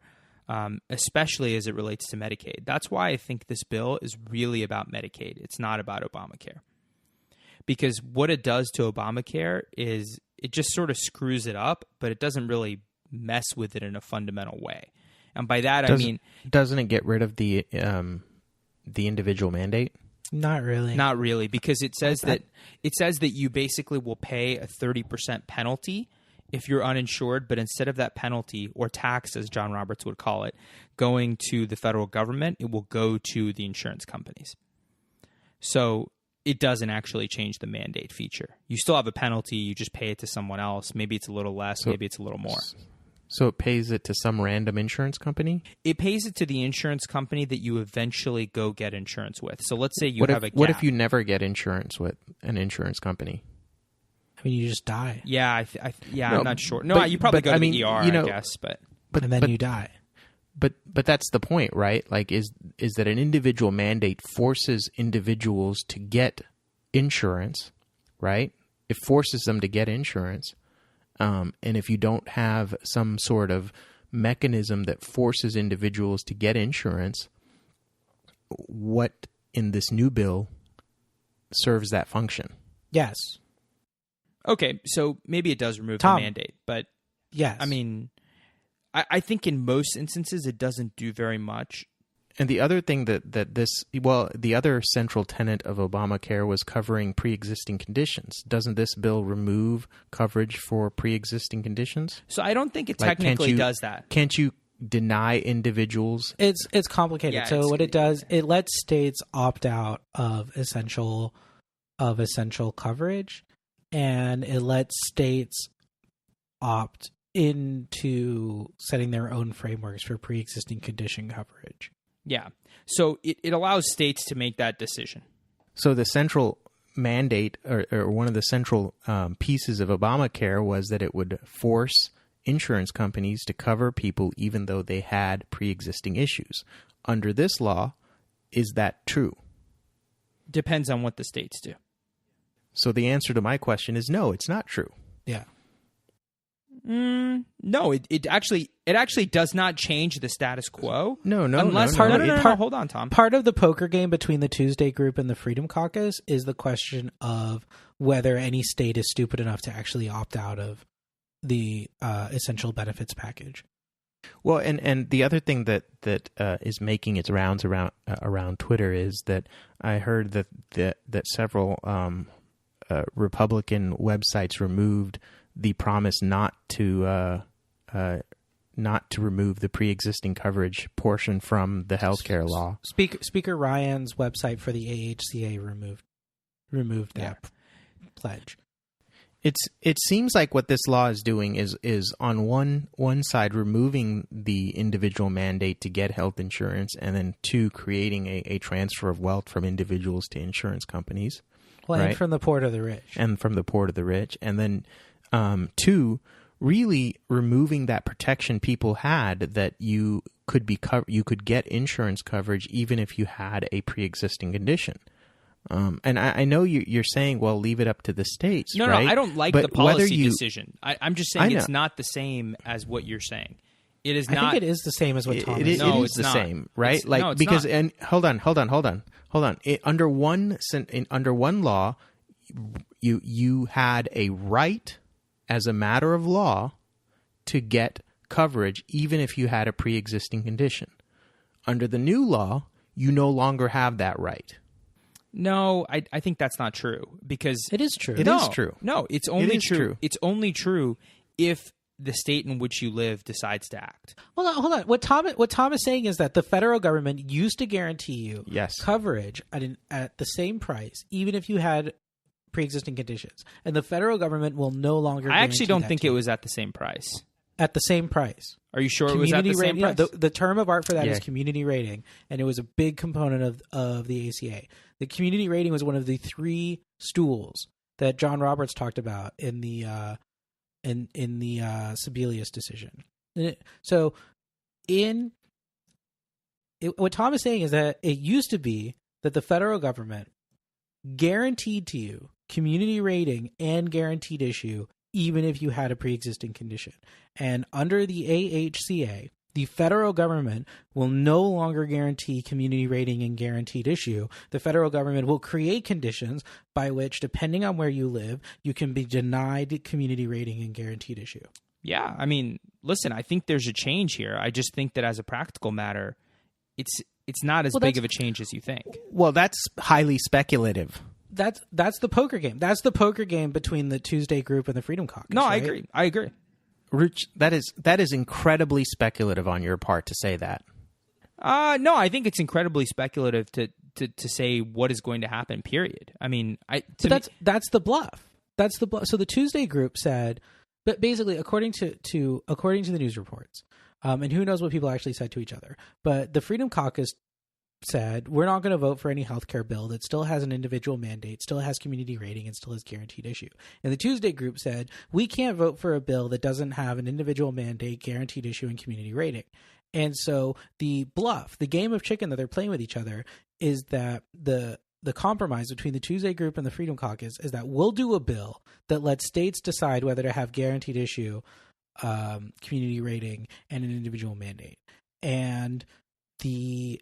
Speaker 1: especially as it relates to Medicaid. That's why I think this bill is really about Medicaid. It's not about Obamacare. Because what it does to Obamacare is it just sort of screws it up, but it doesn't really mess with it in a fundamental way. And by that, I mean...
Speaker 3: Doesn't it get rid of the individual mandate?
Speaker 2: Not really.
Speaker 1: Not really, because it says that you basically will pay a 30% penalty if you're uninsured, but instead of that penalty, or tax as John Roberts would call it, going to the federal government, it will go to the insurance companies. So it doesn't actually change the mandate feature. You still have a penalty, you just pay it to someone else. Maybe it's a little less, maybe it's a little more.
Speaker 3: So it pays it to some random insurance company?
Speaker 1: It pays it to the insurance company that you eventually go get insurance with. So let's say you have a gap.
Speaker 3: What if you never get insurance with an insurance company?
Speaker 2: I mean, you just die.
Speaker 1: Yeah, no, I'm not sure. No, you probably go to the ER, I guess, but
Speaker 2: then you die.
Speaker 3: But that's the point, right? Like, is that an individual mandate forces individuals to get insurance, right? It forces them to get insurance. And if you don't have some sort of mechanism that forces individuals to get insurance, what in this new bill serves that function?
Speaker 2: Yes.
Speaker 1: Okay, so maybe it does remove
Speaker 2: Tom.
Speaker 1: the mandate, but
Speaker 2: yes.
Speaker 1: I mean, I think in most instances it doesn't do very much.
Speaker 3: And the other thing the other central tenet of Obamacare was covering pre-existing conditions. Doesn't this bill remove coverage for pre-existing conditions?
Speaker 1: So I don't think it technically does that.
Speaker 3: Can't you deny individuals?
Speaker 2: It's complicated.
Speaker 1: Yeah,
Speaker 2: so what it does, it lets states opt out of essential coverage, and it lets states opt into setting their own frameworks for pre-existing condition coverage.
Speaker 1: Yeah. So it allows states to make that decision.
Speaker 3: So the central mandate or one of the central pieces of Obamacare was that it would force insurance companies to cover people even though they had pre-existing issues. Under this law, is that true?
Speaker 1: Depends on what the states do.
Speaker 3: So the answer to my question is no, it's not true.
Speaker 2: Yeah.
Speaker 1: No, it actually does not change the status quo.
Speaker 3: No.
Speaker 1: Hold on, Tom.
Speaker 2: Part of the poker game between the Tuesday Group and the Freedom Caucus is the question of whether any state is stupid enough to actually opt out of the essential benefits package.
Speaker 3: Well, and the other thing that is making its rounds around Twitter is that I heard that several Republican websites removed the promise not to remove the pre-existing coverage portion from the healthcare law.
Speaker 2: Speaker Ryan's website for the AHCA removed that pledge.
Speaker 3: It seems like what this law is doing is on one side removing the individual mandate to get health insurance, and then two, creating a transfer of wealth from individuals to insurance companies.
Speaker 2: Well,
Speaker 3: right?
Speaker 2: And from the poor to the rich.
Speaker 3: And from the poor to the rich. And then two, really removing that protection people had that you could get insurance coverage even if you had a pre-existing condition. And I know you're saying, well, leave it up to the states.
Speaker 1: No,
Speaker 3: right?
Speaker 1: I don't like the policy decision. I'm just saying it's not the same as what you're saying. It is not.
Speaker 2: I think it is the same as what Tom is.
Speaker 3: It is the same, right?
Speaker 1: It's
Speaker 3: because
Speaker 1: not.
Speaker 3: And hold on. Under one law, you had a right as a matter of law to get coverage even if you had a pre-existing condition. Under the new law, you no longer have that right.
Speaker 1: No, I think that's not true, because
Speaker 2: it is true.
Speaker 3: It is true.
Speaker 1: No, it's only
Speaker 3: true.
Speaker 1: It's only true if the state in which you live decides to act.
Speaker 2: Hold on. What Tom is saying is that the federal government used to guarantee you coverage at the same price, even if you had pre-existing conditions, and the federal government will no longer.
Speaker 1: I actually don't think it was at the same price.
Speaker 2: At the same price.
Speaker 1: Are you sure it was at the same price?
Speaker 2: The term of art for that is community rating, and it was a big component of the ACA. The community rating was one of the three stools that John Roberts talked about in the Sebelius decision. What Tom is saying is that it used to be that the federal government guaranteed to you community rating and guaranteed issue even if you had a pre-existing condition. And under the AHCA, the federal government will no longer guarantee community rating and guaranteed issue. The federal government will create conditions by which, depending on where you live, you can be denied community rating and guaranteed issue.
Speaker 1: Yeah, I mean, listen, I think there's a change here. I just think that as a practical matter, it's not as big of a change as you think.
Speaker 3: Well, that's highly speculative.
Speaker 2: That's the poker game. That's the poker game between the Tuesday Group and the Freedom Caucus.
Speaker 1: No,
Speaker 2: right?
Speaker 1: I agree.
Speaker 3: Rich, that is incredibly speculative on your part to say that.
Speaker 1: No, I think it's incredibly speculative to say what is going to happen. Period. I mean,
Speaker 2: that's the bluff. That's the bluff. So the Tuesday Group said, but basically, according to the news reports, and who knows what people actually said to each other, but the Freedom Caucus said, we're not going to vote for any healthcare bill that still has an individual mandate, still has community rating, and still has guaranteed issue. And the Tuesday Group said, we can't vote for a bill that doesn't have an individual mandate, guaranteed issue, and community rating. And so the bluff, the game of chicken that they're playing with each other, is that the compromise between the Tuesday Group and the Freedom Caucus is that we'll do a bill that lets states decide whether to have guaranteed issue, community rating, and an individual mandate. And the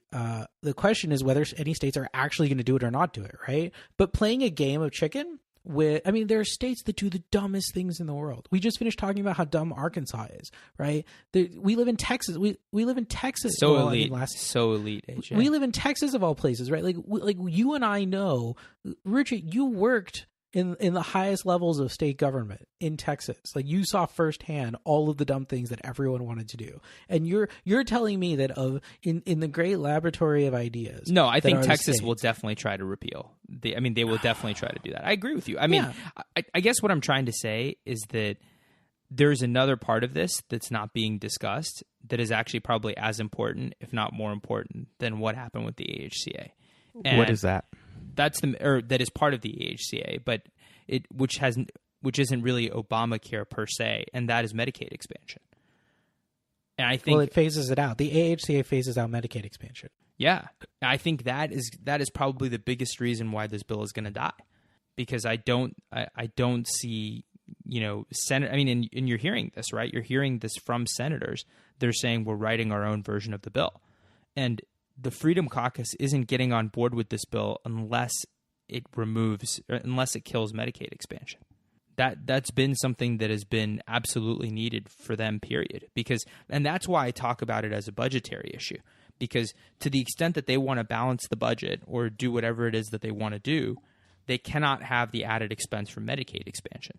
Speaker 2: question is whether any states are actually going to do it or not do it, right? But playing a game of chicken with, I mean, there are states that do the dumbest things in the world. We just finished talking about how dumb Arkansas is, right? We live in Texas. We live in Texas.
Speaker 1: So elite. So elite, AJ.
Speaker 2: We live in Texas of all places, right? Like you and I know, Richard, you worked in the highest levels of state government in Texas. Like, you saw firsthand all of the dumb things that everyone wanted to do. And you're telling me that in the great laboratory of ideas.
Speaker 1: No, I think Texas will definitely try to repeal. They will definitely try to do that. I agree with you. I mean, yeah. I guess what I'm trying to say is that there's another part of this that's not being discussed that is actually probably as important, if not more important, than what happened with the AHCA. And
Speaker 3: what is that?
Speaker 1: That is part of the AHCA, but which isn't really Obamacare per se, and that is Medicaid expansion. And I think
Speaker 2: it phases it out. The AHCA phases out Medicaid expansion.
Speaker 1: Yeah, I think that is probably the biggest reason why this bill is going to die, because I don't see, Senate. I mean, and you're hearing this, right? You're hearing this from senators. They're saying we're writing our own version of the bill, and the Freedom Caucus isn't getting on board with this bill unless it kills Medicaid expansion. That's been something that has been absolutely needed for them, period. And that's why I talk about it as a budgetary issue, because to the extent that they want to balance the budget or do whatever it is that they want to do, they cannot have the added expense from Medicaid expansion.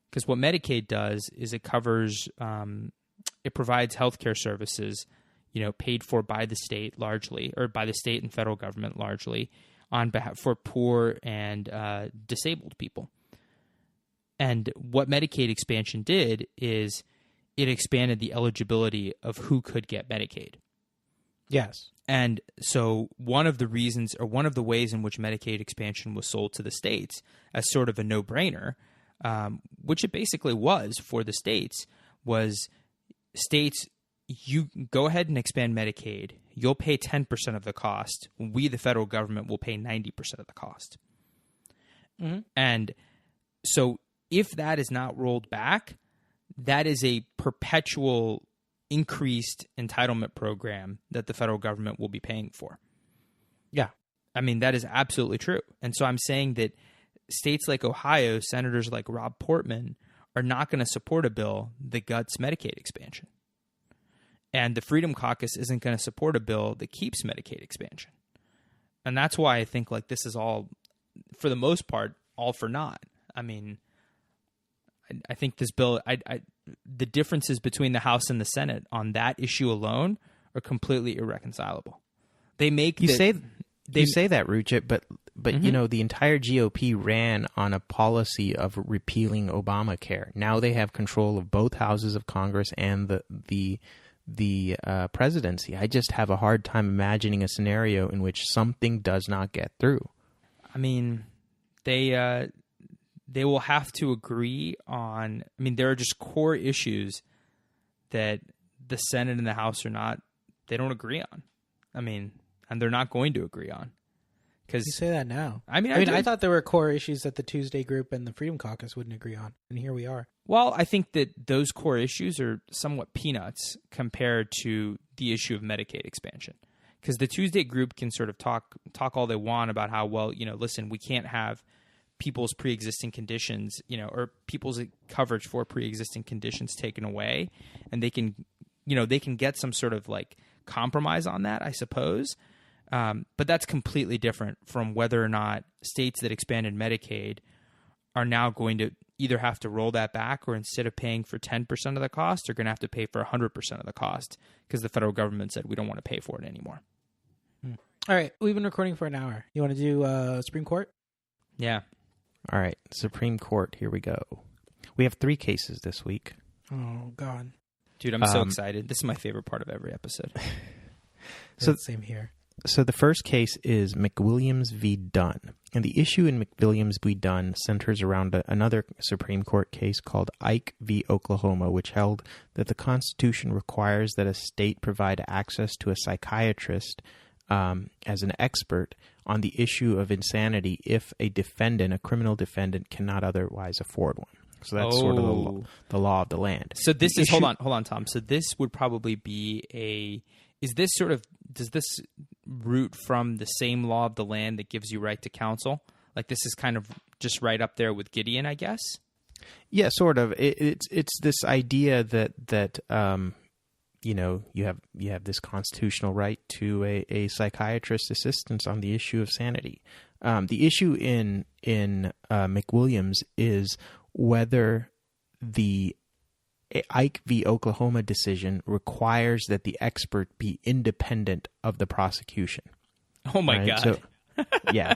Speaker 1: Because what Medicaid does is it covers, it provides healthcare services paid for by the state largely, or by the state and federal government largely, on behalf for poor and disabled people. And what Medicaid expansion did is it expanded the eligibility of who could get Medicaid.
Speaker 2: Yes.
Speaker 1: And so one of the reasons, or one of the ways in which Medicaid expansion was sold to the states as sort of a no-brainer, which it basically was for the states, was states, you go ahead and expand Medicaid. You'll pay 10% of the cost. We, the federal government, will pay 90% of the cost. Mm-hmm. And so if that is not rolled back, that is a perpetual increased entitlement program that the federal government will be paying for.
Speaker 2: Yeah.
Speaker 1: I mean, that is absolutely true. And so I'm saying that states like Ohio, senators like Rob Portman, are not going to support a bill that guts Medicaid expansion. And the Freedom Caucus isn't going to support a bill that keeps Medicaid expansion. And that's why I think this is all, for the most part, all for naught. I mean, I think this bill, the differences between the House and the Senate on that issue alone are completely irreconcilable. They make
Speaker 3: you say that, Ruchit, but
Speaker 1: mm-hmm.
Speaker 3: The entire GOP ran on a policy of repealing Obamacare. Now they have control of both houses of Congress and the presidency. I just have a hard time imagining a scenario in which something does not get through.
Speaker 1: I mean, they will have to agree on. I mean, there are just core issues that the Senate and the House they don't agree on. I mean, and they're not going to agree on.
Speaker 2: You say that now.
Speaker 1: I mean,
Speaker 2: I thought there were core issues that the Tuesday Group and the Freedom Caucus wouldn't agree on, and here we are.
Speaker 1: Well, I think that those core issues are somewhat peanuts compared to the issue of Medicaid expansion, because the Tuesday Group can sort of talk all they want about how, well, listen, we can't have people's pre-existing conditions, or people's coverage for pre-existing conditions taken away, and they can get some sort of like compromise on that, I suppose. But that's completely different from whether or not states that expanded Medicaid are now going to either have to roll that back, or instead of paying for 10% of the cost, they're going to have to pay for 100% of the cost because the federal government said we don't want to pay for it anymore.
Speaker 2: All right. We've been recording for an hour. You want to do Supreme Court?
Speaker 1: Yeah.
Speaker 3: All right. Supreme Court. Here we go. We have 3 cases this week.
Speaker 2: Oh, God.
Speaker 1: Dude, I'm so excited. This is my favorite part of every episode.
Speaker 2: So same here.
Speaker 3: So the first case is McWilliams v. Dunn. And the issue in McWilliams v. Dunn centers around another Supreme Court case called Ike v. Oklahoma, which held that the Constitution requires that a state provide access to a psychiatrist as an expert on the issue of insanity if a criminal defendant, cannot otherwise afford one. So that's sort of the law of the land.
Speaker 1: So this is, hold on, Tom. So this would probably be does this root from the same law of the land that gives you right to counsel? Like this is kind of just right up there with Gideon, I guess?
Speaker 3: Yeah, sort of. It's this idea that you have this constitutional right to a psychiatrist assistance on the issue of sanity. The issue in McWilliams is whether the Ike v. Oklahoma decision requires that the expert be independent of the prosecution.
Speaker 1: Oh my God.
Speaker 3: So, yeah.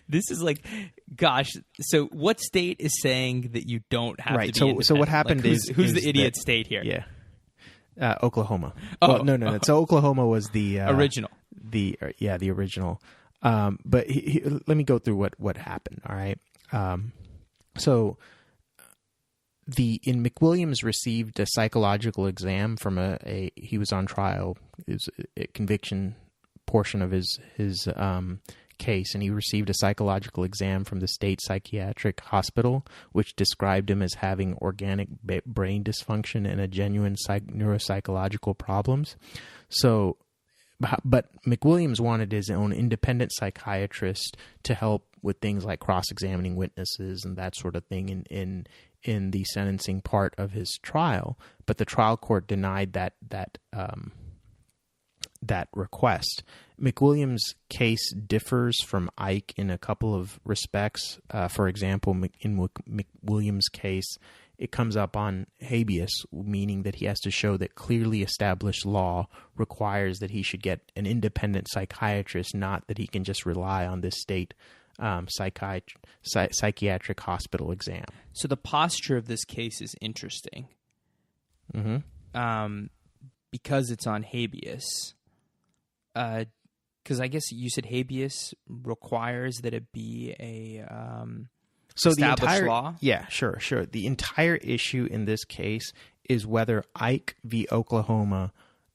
Speaker 1: This is like, gosh. So what state is saying that you don't have to be independent?
Speaker 3: So what happened
Speaker 1: is who's the idiot state here?
Speaker 3: Yeah. Oklahoma.
Speaker 1: Oh,
Speaker 3: well, no. So Oklahoma was the
Speaker 1: original.
Speaker 3: The original. But let me go through what happened. All right. So in McWilliams received a psychological exam from he was on trial. It was a conviction portion of his case, and he received a psychological exam from the state psychiatric hospital, which described him as having organic brain dysfunction and a genuine neuropsychological problems. So, but McWilliams wanted his own independent psychiatrist to help with things like cross-examining witnesses and that sort of thing in the sentencing part of his trial. But the trial court denied that request. McWilliams' case differs from Ike in a couple of respects. For example, in McWilliams' case, it comes up on habeas, meaning that he has to show that clearly established law requires that he should get an independent psychiatrist, not that he can just rely on this state psychiatric hospital exam.
Speaker 1: So the posture of this case is interesting.
Speaker 3: Mm-hmm.
Speaker 1: Because it's on habeas. Because I guess you said habeas requires that it be a established law?
Speaker 3: Yeah, sure. The entire issue in this case is whether Ike v. Oklahoma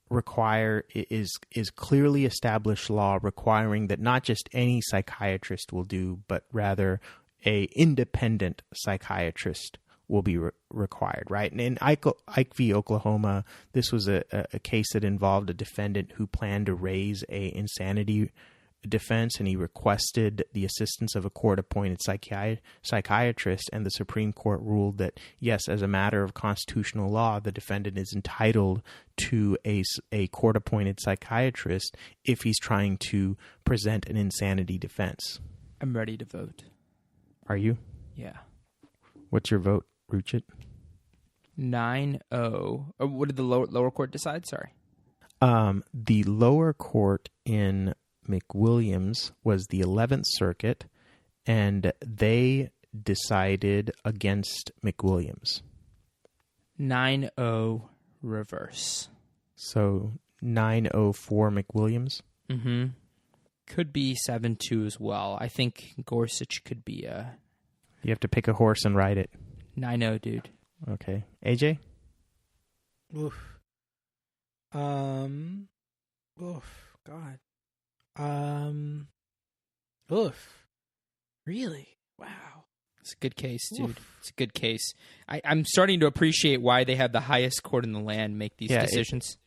Speaker 3: is clearly established law requiring that not just any psychiatrist will do, but rather a independent psychiatrist will be required, right? And in Ike v. Oklahoma, this was a case that involved a defendant who planned to raise a insanity defense, and he requested the assistance of a court-appointed psychiatrist, and the Supreme Court ruled that, yes, as a matter of constitutional law, the defendant is entitled to a court-appointed psychiatrist if he's trying to present an insanity defense.
Speaker 1: I'm ready to vote.
Speaker 3: Are you?
Speaker 1: Yeah.
Speaker 3: What's your vote, Ruchit?
Speaker 1: 9-0. What did the lower court decide? Sorry.
Speaker 3: The lower court in McWilliams was the 11th Circuit, and they decided against McWilliams.
Speaker 1: 9-0 reverse.
Speaker 3: So 9-0 for McWilliams?
Speaker 1: Mm-hmm. Could be 7-2 as well. I think Gorsuch could be a...
Speaker 3: You have to pick a horse and ride it.
Speaker 1: 9-0, dude.
Speaker 3: Okay. AJ?
Speaker 2: Oof. Oof. God. Oof. Really? Wow.
Speaker 1: It's a good case, dude.
Speaker 2: Oof.
Speaker 1: It's a good case. I'm starting to appreciate why they have the highest court in the land make these decisions.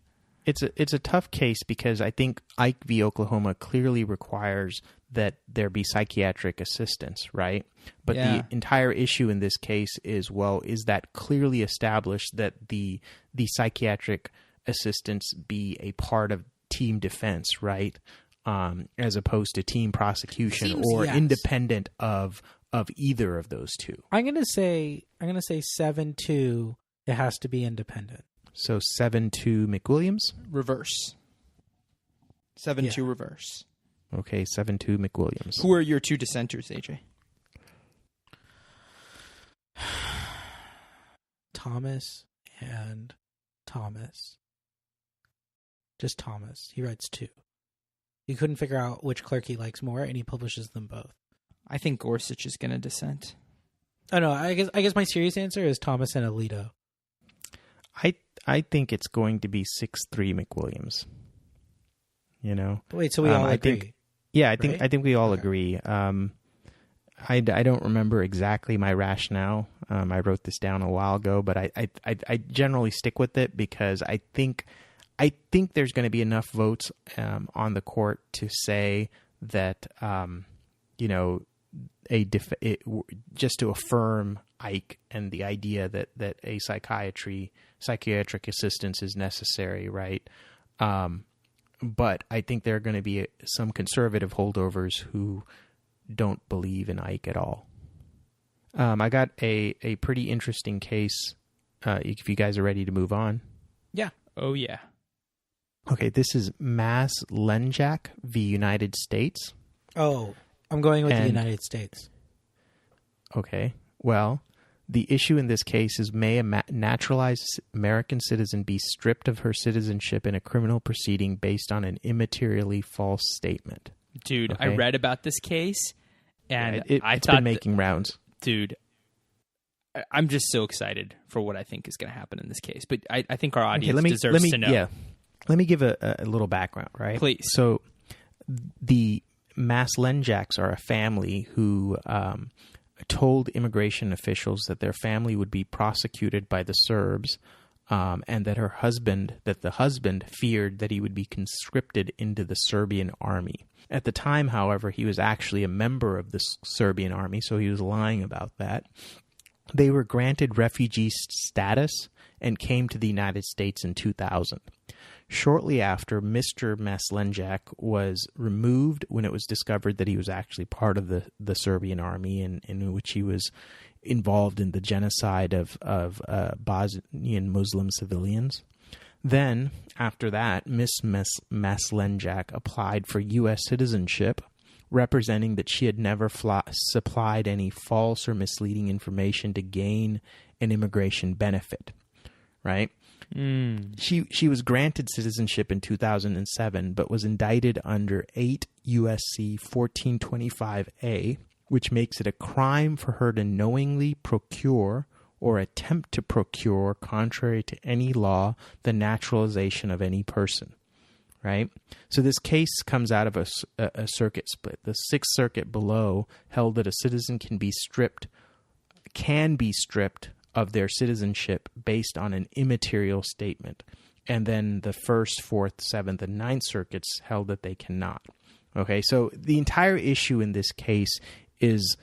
Speaker 3: It's a tough case because I think Ike v. Oklahoma clearly requires that there be psychiatric assistance, right? But the entire issue in this case is, well, is that clearly established that the psychiatric assistance be a part of team defense, right? As opposed to team prosecution or independent of either of those two.
Speaker 2: I'm gonna say 7-2. It has to be independent.
Speaker 3: So 7-2 McWilliams?
Speaker 1: Reverse. 7-2 reverse.
Speaker 3: Okay, 7-2 McWilliams.
Speaker 1: Who are your two dissenters, AJ?
Speaker 2: Thomas and Thomas. Just Thomas. He writes 2. He couldn't figure out which clerk he likes more, and he publishes them both.
Speaker 1: I think Gorsuch is going to dissent.
Speaker 2: Oh no, I guess my serious answer is Thomas and Alito.
Speaker 3: I think it's going to be 6-3 McWilliams. You know.
Speaker 2: Wait, so we all agree?
Speaker 3: I think we all agree. I don't remember exactly my rationale. I wrote this down a while ago, but I generally stick with it because I think there's going to be enough votes on the court to say that just to affirm Ike and the idea that a psychiatric assistance is necessary, right? But I think there are going to be some conservative holdovers who don't believe in Ike at all. I got a pretty interesting case, if you guys are ready to move on.
Speaker 1: Yeah. Oh, yeah.
Speaker 3: Okay, this is Mass-Lenjak v. United States.
Speaker 2: Oh, I'm going with the United States.
Speaker 3: Okay, well, the issue in this case is, may a naturalized American citizen be stripped of her citizenship in a criminal proceeding based on an immaterially false statement?
Speaker 1: Dude, okay? I read about this case, and
Speaker 3: it's been making rounds.
Speaker 1: Dude, I'm just so excited for what I think is going to happen in this case. But I think our audience deserves to know.
Speaker 3: Yeah. Let me give a little background, right?
Speaker 1: Please.
Speaker 3: So the Mass-Lenjaks are a family who told immigration officials that their family would be prosecuted by the Serbs, and that the husband feared that he would be conscripted into the Serbian army. At the time, however, he was actually a member of the Serbian army, so he was lying about that. They were granted refugee status and came to the United States in 2000. Shortly after, Mr. Mass-Lenjak was removed when it was discovered that he was actually part of the Serbian army, in which he was involved in the genocide of Bosnian Muslim civilians. Then, after that, Miss Mass-Lenjak applied for U.S. citizenship, representing that she had never supplied any false or misleading information to gain an immigration benefit, right? She was granted citizenship in 2007, but was indicted under 8 U.S.C. 1425A, which makes it a crime for her to knowingly procure or attempt to procure, contrary to any law, the naturalization of any person, right? So this case comes out of a circuit split. The Sixth Circuit below held that a citizen can be stripped of their citizenship based on an immaterial statement. And then the First, Fourth, Seventh, and Ninth Circuits held that they cannot. Okay, so the entire issue in this case is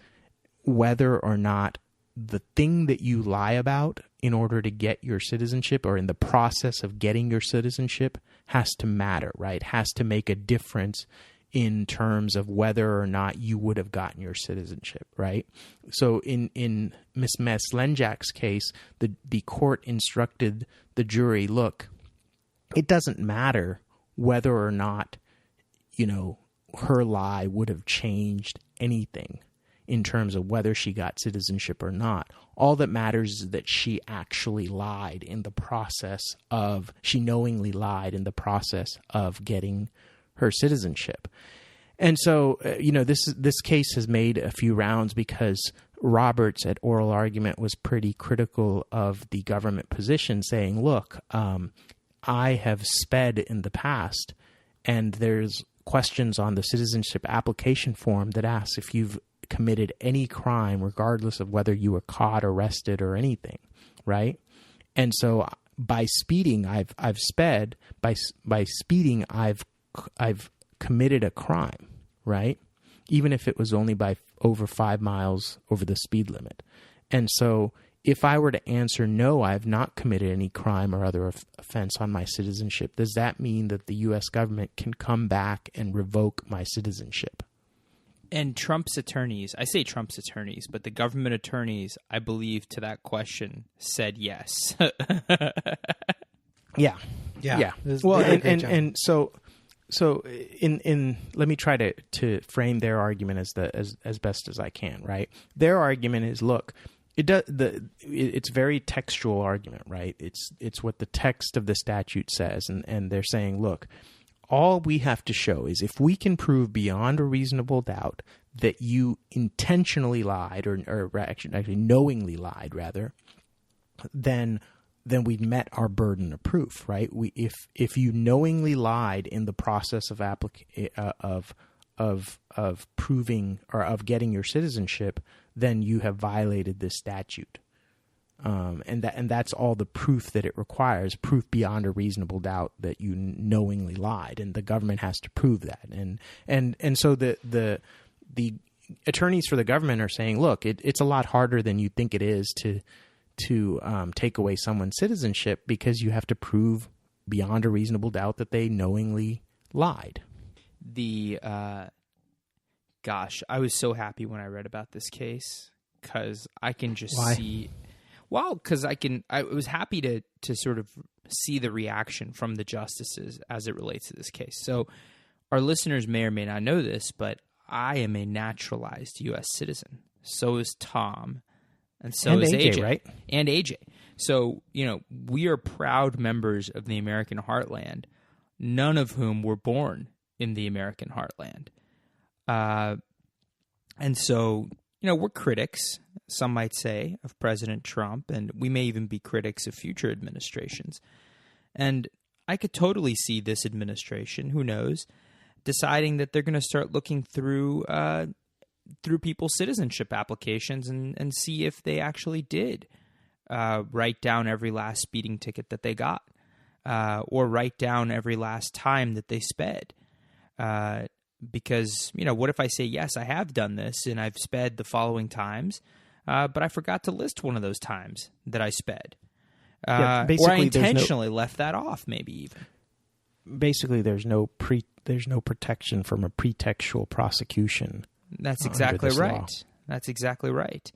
Speaker 3: whether or not the thing that you lie about in order to get your citizenship, or in the process of getting your citizenship, has to matter, right? Has to make a difference in terms of whether or not you would have gotten your citizenship, right? So in Miss Mass-Lenjak's case, the court instructed the jury, look, it doesn't matter whether or not, her lie would have changed anything in terms of whether she got citizenship or not. All that matters is that she actually lied in the process of, she knowingly lied in the process of getting her citizenship. And so, this case has made a few rounds because Roberts at oral argument was pretty critical of the government position, saying, look, I have sped in the past, and there's questions on the citizenship application form that asks if you've committed any crime, regardless of whether you were caught, arrested, or anything, right? And so by speeding, I've sped. By speeding, I've committed a crime, right? Even if it was only by over 5 miles over the speed limit. And so if I were to answer no, I have not committed any crime or other offense on my citizenship, does that mean that the U.S. government can come back and revoke my citizenship?
Speaker 1: And Trump's attorneys, I say Trump's attorneys, but the government attorneys, I believe, to that question said yes.
Speaker 3: Yeah. Well, and so in let me try to frame their argument as best as I can, right? Their argument is, look, it's very textual argument, right? It's what the text of the statute says, and they're saying, look, all we have to show is if we can prove beyond a reasonable doubt that you intentionally lied or actually knowingly lied, rather, then we've met our burden of proof, right? If you knowingly lied in the process of proving or of getting your citizenship, then you have violated this statute. And that's all the proof that it requires, proof beyond a reasonable doubt that you knowingly lied, and the government has to prove that. And so the attorneys for the government are saying, look, it's a lot harder than you think it is to take away someone's citizenship, because you have to prove beyond a reasonable doubt that they knowingly lied.
Speaker 1: Gosh, I was so happy when I read about this case, because I can just
Speaker 3: Why?
Speaker 1: see. Well, because I was happy to sort of see the reaction from the justices as it relates to this case. So our listeners may or may not know this, but I am a naturalized U.S. citizen. So is Tom. And so is AJ,
Speaker 3: right?
Speaker 1: And AJ. So, we are proud members of the American heartland, none of whom were born in the American heartland. And so, we're critics, some might say, of President Trump, and we may even be critics of future administrations. And I could totally see this administration, who knows, deciding that they're going to start looking through people's citizenship applications and see if they actually did write down every last speeding ticket that they got, or write down every last time that they sped. Because, what if I say, yes, I have done this and I've sped the following times, but I forgot to list one of those times that I sped. Or I intentionally left that off, maybe even.
Speaker 3: Basically, there's no protection from a pretextual prosecution.
Speaker 1: That's exactly right.
Speaker 3: Law.
Speaker 1: That's exactly right.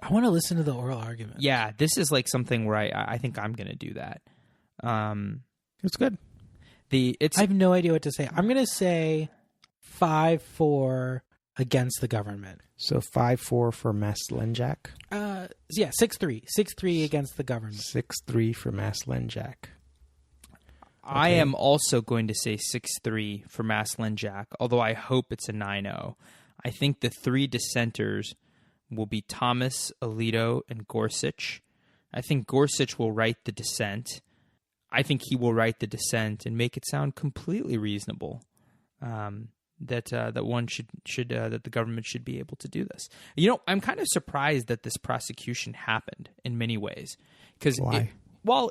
Speaker 2: I want to listen to the oral argument.
Speaker 1: Yeah, this is like something where I think I'm going to do that.
Speaker 3: It's good.
Speaker 2: I have no idea what to say. I'm going to say 5-4 against the government.
Speaker 3: So 5-4 for Maslenjak?
Speaker 2: 6-3. 6-3 against the government.
Speaker 3: 6-3 for Maslenjak.
Speaker 1: I am also going to say 6-3 for Maslenjak, although I hope it's a 9-0. I think the three dissenters will be Thomas, Alito, and Gorsuch. I think Gorsuch will write the dissent. I think he will write the dissent and make it sound completely reasonable. That one should that the government should be able to do this. I'm kind of surprised that this prosecution happened in many ways. Because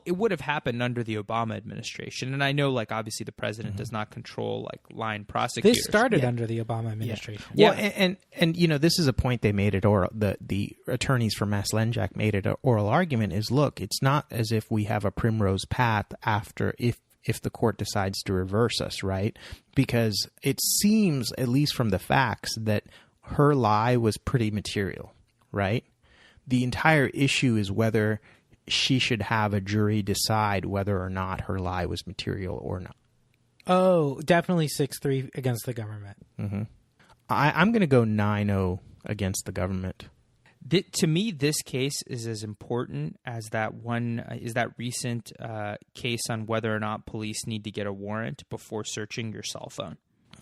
Speaker 1: it would have happened under the Obama administration, and I know, obviously, the president does not control line prosecutors.
Speaker 2: This started under the Obama administration.
Speaker 3: Yeah. Well, and this is a point they made at oral. The attorneys for Maslenjak made at an oral argument is, look, it's not as if we have a primrose path after if the court decides to reverse us, right? Because it seems, at least from the facts, that her lie was pretty material, right? The entire issue is whether she should have a jury decide whether or not her lie was material or not.
Speaker 2: Oh, definitely 6-3 against the government.
Speaker 3: Mm-hmm. I'm going to go 9-0 against the government.
Speaker 1: To me, this case is as important as that recent case on whether or not police need to get a warrant before searching your cell phone.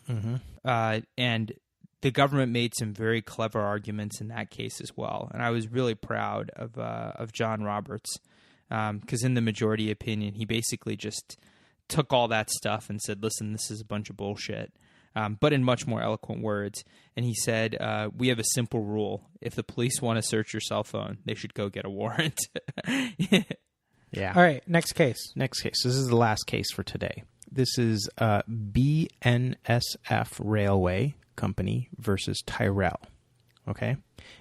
Speaker 1: Mm-hmm. And the government made some very clever arguments in that case as well. And I was really proud of John Roberts, because in the majority opinion, he basically just took all that stuff and said, listen, this is a bunch of bullshit. But in much more eloquent words. And he said, we have a simple rule. If the police want to search your cell phone, they should go get a warrant.
Speaker 3: Yeah.
Speaker 2: All right, next case.
Speaker 3: Next case. This is the last case for today. This is BNSF Railway Company versus Tyrell. Okay?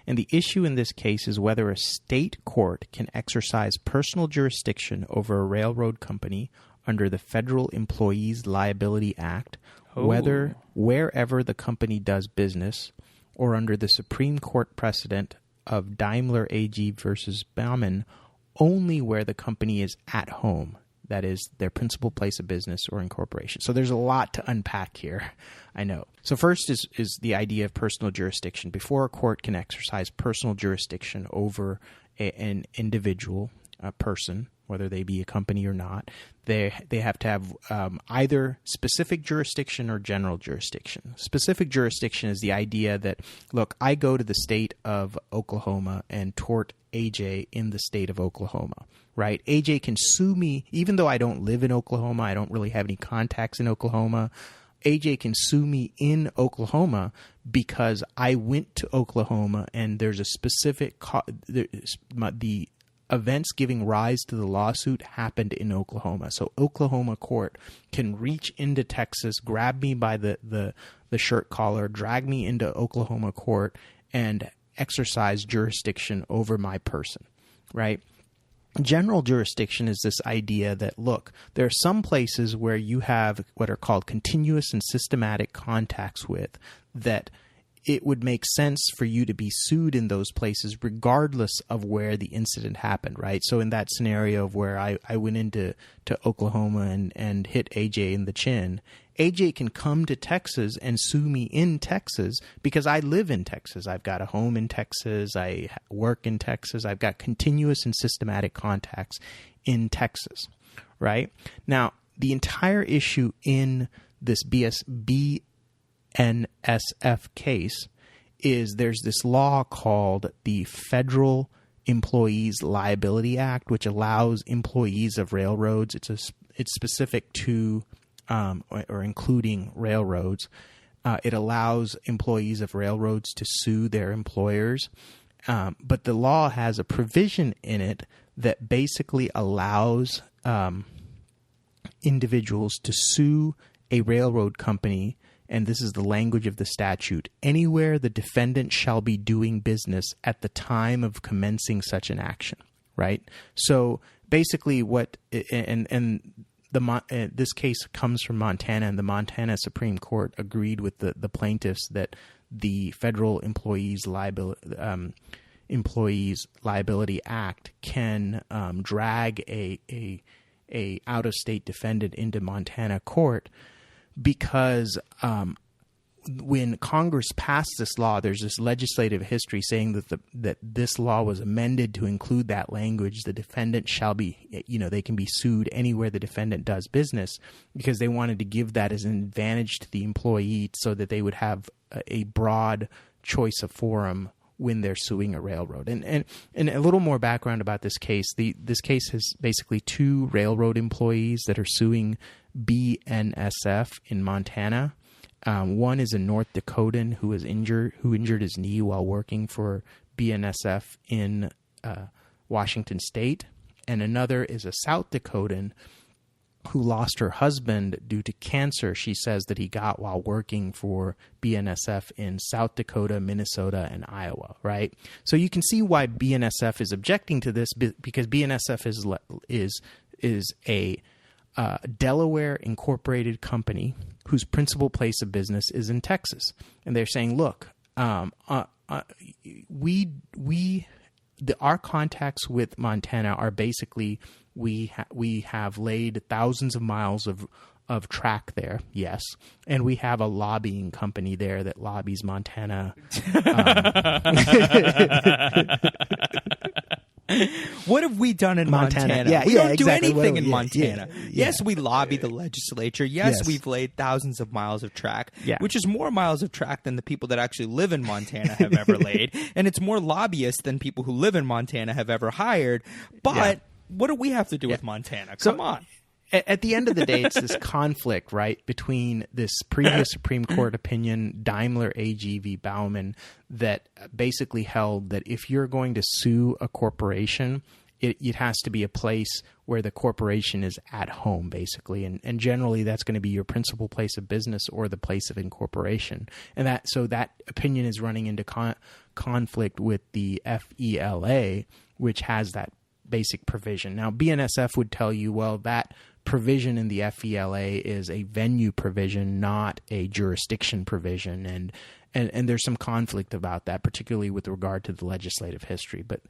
Speaker 3: And the issue in this case is whether a state court can exercise personal jurisdiction over a railroad company under the Federal Employees Liability Act, wherever the company does business, or under the Supreme Court precedent of Daimler AG versus Baumann, only where the company is at home, that is, their principal place of business or incorporation. So there's a lot to unpack here, I know. So first is the idea of personal jurisdiction. Before a court can exercise personal jurisdiction over an individual, a person, whether they be a company or not, they have to have either specific jurisdiction or general jurisdiction. Specific jurisdiction is the idea that, look, I go to the state of Oklahoma and tort AJ in the state of Oklahoma, right? AJ can sue me, even though I don't live in Oklahoma, I don't really have any contacts in Oklahoma. AJ can sue me in Oklahoma because I went to Oklahoma and there's a specific the events giving rise to the lawsuit happened in Oklahoma. So Oklahoma court can reach into Texas, grab me by the shirt collar, drag me into Oklahoma court, and exercise jurisdiction over my person, right? General jurisdiction is this idea that, look, there are some places where you have what are called continuous and systematic contacts with that it would make sense for you to be sued in those places regardless of where the incident happened, right? So in that scenario of where I went into Oklahoma and hit AJ in the chin, AJ can come to Texas and sue me in Texas because I live in Texas. I've got a home in Texas. I work in Texas. I've got continuous and systematic contacts in Texas, right? Now, the entire issue in this BNSF case is there's this law called the Federal Employees Liability Act, which allows employees of railroads, it's specific to or including railroads. It allows employees of railroads to sue their employers. But the law has a provision in it that basically allows individuals to sue a railroad company, and this is the language of the statute, anywhere the defendant shall be doing business at the time of commencing such an action, right? So basically what, this case comes from Montana, and the Montana Supreme Court agreed with the plaintiffs that the Federal Employees Liability Act can drag a out-of-state defendant into Montana court because when Congress passed this law, there's this legislative history saying that this law was amended to include that language. The defendant shall be, they can be sued anywhere the defendant does business, because they wanted to give that as an advantage to the employee so that they would have a broad choice of forum when they're suing a railroad. And a little more background about this case. This case has basically two railroad employees that are suing BNSF in Montana. One is a North Dakotan who injured his knee while working for BNSF in Washington State, and another is a South Dakotan who lost her husband due to cancer, she says, that he got while working for BNSF in South Dakota, Minnesota, and Iowa, right? So you can see why BNSF is objecting to this, because BNSF is a Delaware incorporated company whose principal place of business is in Texas. And they're saying, look, our contacts with Montana are basically we have laid thousands of miles of track there, yes, and we have a lobbying company there that lobbies Montana.
Speaker 1: What have we done in Montana?
Speaker 3: Yeah,
Speaker 1: we don't
Speaker 3: exactly.
Speaker 1: do anything in Montana.
Speaker 3: Yeah.
Speaker 1: Yes, we lobby the legislature. Yes, we've laid thousands of miles of track, which is more miles of track than the people that actually live in Montana have ever laid. And it's more lobbyists than people who live in Montana have ever hired. But what do we have to do with Montana? Come on.
Speaker 3: At the end of the day, it's this conflict, right, between this previous Supreme Court opinion, Daimler AG v. Baumann, that basically held that if you're going to sue a corporation it has to be a place where the corporation is at home, basically. And generally that's going to be your principal place of business or the place of incorporation. And that opinion is running into conflict with the FELA, which has that basic provision. Now, BNSF would tell you, well, that provision in the FELA is a venue provision, not a jurisdiction provision. And there's some conflict about that, particularly with regard to the legislative history. But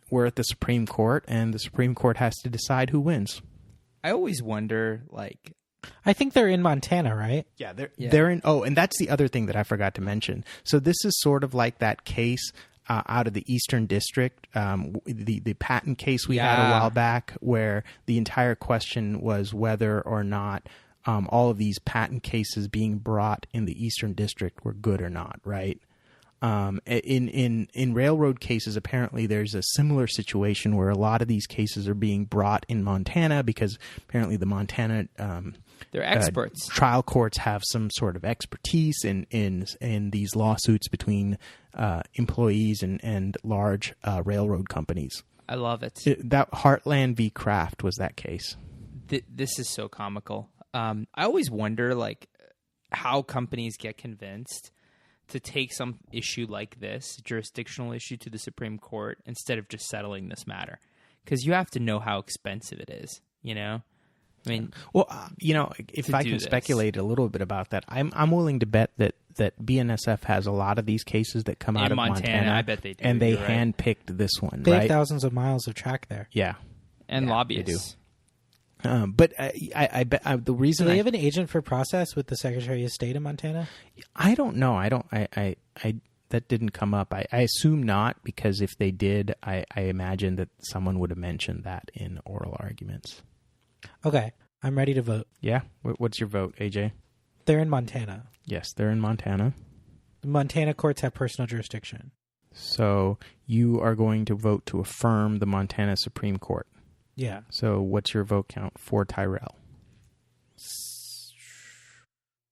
Speaker 3: we're at the Supreme Court, and the Supreme Court has to decide who wins.
Speaker 1: I always wonder, like...
Speaker 2: I think they're in Montana, right?
Speaker 3: Yeah, they're in... Oh, and that's the other thing that I forgot to mention. So this is sort of like that case out of the Eastern District, the patent case we had a while back, where the entire question was whether or not all of these patent cases being brought in the Eastern District were good or not, right? In railroad cases, apparently there's a similar situation where a lot of these cases are being brought in Montana because apparently the Montana
Speaker 1: they're experts.
Speaker 3: Trial courts have some sort of expertise in these lawsuits between employees and large railroad companies.
Speaker 1: I love it.
Speaker 3: That Heartland v. Kraft was that case.
Speaker 1: This is so comical. I always wonder, like, how companies get convinced to take some issue like this, jurisdictional issue, to the Supreme Court instead of just settling this matter. Because you have to know how expensive it is, you know? I mean...
Speaker 3: Well, if I can speculate a little bit about that, I'm willing to bet that BNSF has a lot of these cases that come out of Montana.
Speaker 1: I bet they do.
Speaker 3: And they handpicked this one,
Speaker 2: They
Speaker 3: right?
Speaker 2: have thousands of miles of track there.
Speaker 3: Yeah.
Speaker 1: And lobbyists.
Speaker 3: They do. But I bet the reason
Speaker 2: do they have an agent for process with the Secretary of State in Montana?
Speaker 3: I don't know. I that didn't come up. I assume not, because if they did, I imagine that someone would have mentioned that in oral arguments.
Speaker 2: Okay, I'm ready to vote.
Speaker 3: Yeah? What's your vote, AJ?
Speaker 2: They're in Montana.
Speaker 3: Yes, they're in Montana.
Speaker 2: The Montana courts have personal jurisdiction.
Speaker 3: So you are going to vote to affirm the Montana Supreme Court.
Speaker 2: Yeah.
Speaker 3: So what's your vote count for Tyrell?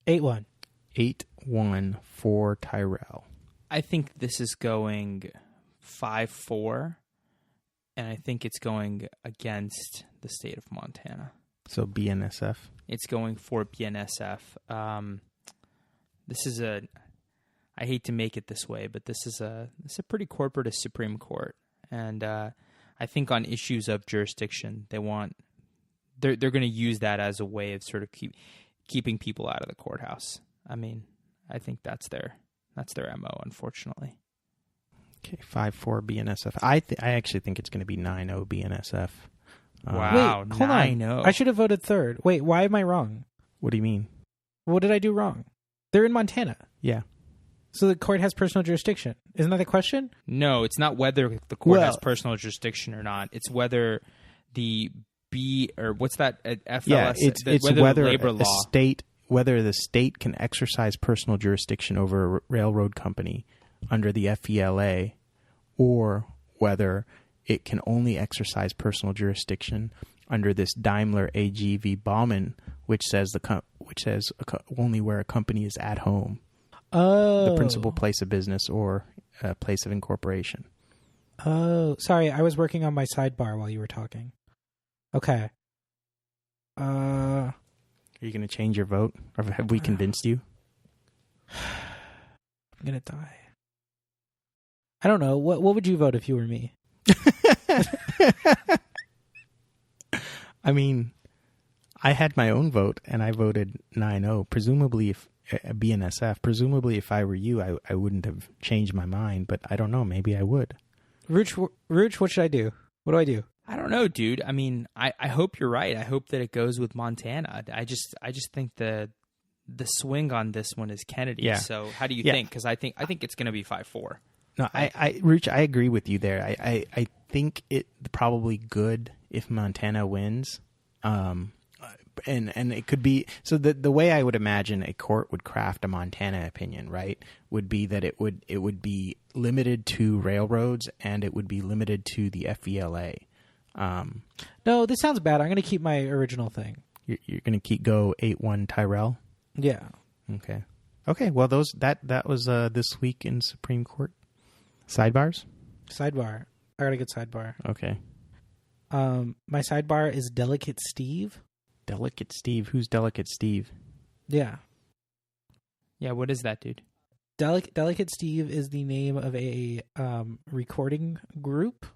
Speaker 2: 8-1.
Speaker 3: 8-1 for Tyrell.
Speaker 1: I think this is going 5-4, and I think it's going against the state of Montana.
Speaker 3: So BNSF?
Speaker 1: It's going for BNSF. This is I hate to make it this way, but this is a pretty corporatist Supreme Court, and I think on issues of jurisdiction, they're going to use that as a way of sort of keeping people out of the courthouse. I mean, I think that's their MO, unfortunately.
Speaker 3: Okay, 5-4 BNSF. I actually think it's going to be 9-0 BNSF.
Speaker 1: Wow,
Speaker 2: wait, hold on.
Speaker 1: 9-0.
Speaker 2: I should have voted third. Wait, why am I wrong?
Speaker 3: What do you mean?
Speaker 2: What did I do wrong? They're in Montana.
Speaker 3: Yeah.
Speaker 2: So the court has personal jurisdiction. Isn't that the question?
Speaker 1: No, it's not whether the court has personal jurisdiction or not. It's whether the what's that? FLS?
Speaker 3: Yeah, it's whether
Speaker 1: labor law.
Speaker 3: Whether the state can exercise personal jurisdiction over a railroad company under the FELA, or whether it can only exercise personal jurisdiction under this Daimler AG v. Baumann, which says only where a company is at home.
Speaker 2: Oh.
Speaker 3: The principal place of business or place of incorporation.
Speaker 2: Oh, sorry. I was working on my sidebar while you were talking. Okay.
Speaker 3: Are you going to change your vote? Or have we convinced you?
Speaker 2: I'm going to die. I don't know. What would you vote if you were me?
Speaker 3: I mean, I had my own vote, and I voted 9-0. Presumably, if BNSF, if I were you, I wouldn't have changed my mind, but I don't know. Maybe I would.
Speaker 2: Rooch, what should I do? What do I do?
Speaker 1: I don't know, dude. I mean, I hope you're right. I hope that it goes with Montana. I just think the swing on this one is Kennedy.
Speaker 3: Yeah.
Speaker 1: So how do you think? Because I think it's going to be 5-4.
Speaker 3: No, Rooch, I agree with you there. I think it's probably good if Montana wins. And it could be so. The way I would imagine a court would craft a Montana opinion, right, would be that it would be limited to railroads and it would be limited to the FELA.
Speaker 2: No, this sounds bad. I'm going to keep my original thing.
Speaker 3: You're going to go 8-1 Tyrell.
Speaker 2: Yeah.
Speaker 3: Okay. Well, that was this week in Supreme Court. Sidebars.
Speaker 2: Sidebar. I got a good sidebar.
Speaker 3: Okay.
Speaker 2: My sidebar is Delicate Steve.
Speaker 3: Delicate Steve. Who's Delicate Steve?
Speaker 2: Yeah.
Speaker 1: Yeah, what is that, dude?
Speaker 2: Delicate Steve is the name of a recording group.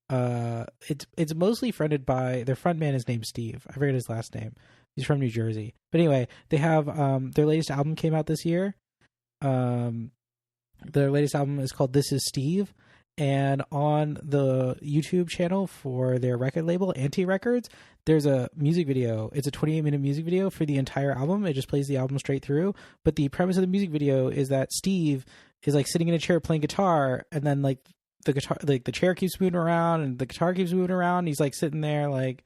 Speaker 2: It's mostly fronted by their frontman is named Steve. I forget his last name. He's from New Jersey. But anyway, they have their latest album came out this year. Their latest album is called This Is Steve. And on the YouTube channel for their record label, Anti Records, there's a music video. It's a 28-minute music video for the entire album. It just plays the album straight through. But the premise of the music video is that Steve is like sitting in a chair playing guitar, and then like the guitar, like the chair keeps moving around, and the guitar keeps moving around. He's like sitting there, like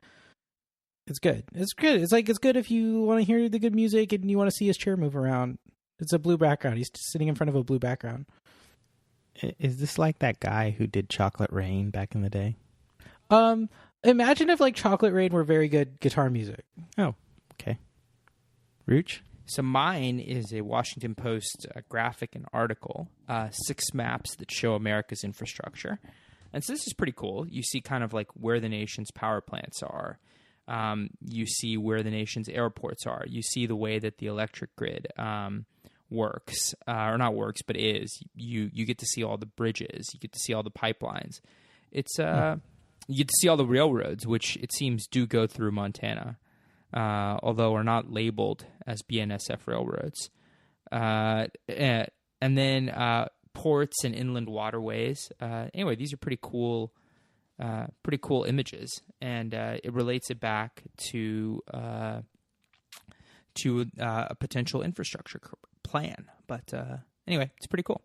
Speaker 2: it's good. It's good. It's like it's good if you want to hear the good music and you want to see his chair move around. It's a blue background. He's sitting in front of a blue background.
Speaker 3: Is this like that guy who did Chocolate Rain back in the day?
Speaker 2: Imagine if like Chocolate Rain were very good guitar music.
Speaker 3: Oh, okay. Rooch?
Speaker 1: So mine is a Washington Post graphic and article, 6 maps that show America's infrastructure. And so this is pretty cool. You see kind of like where the nation's power plants are. You see where the nation's airports are. You see the way that the electric grid works, or not works, but is. You get to see all the bridges. You get to see all the pipelines. It's you get to see all the railroads, which it seems do go through Montana, although are not labeled as BNSF railroads. And then ports and inland waterways. Anyway, these are pretty cool images, and it relates it back to a potential infrastructure plan. But anyway, it's pretty cool.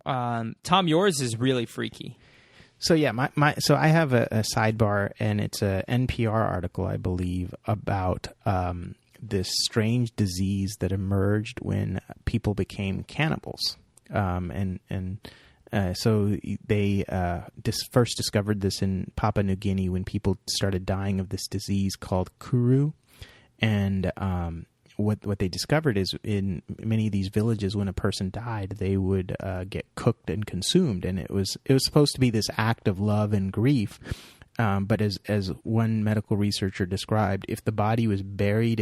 Speaker 1: Tom, yours is really freaky.
Speaker 3: So yeah, so I have a sidebar, and it's a NPR article, I believe, about this strange disease that emerged when people became cannibals. So they first discovered this in Papua New Guinea when people started dying of this disease called kuru. And what they discovered is in many of these villages, when a person died, they would get cooked and consumed, and it was supposed to be this act of love and grief. But as one medical researcher described, if the body was buried,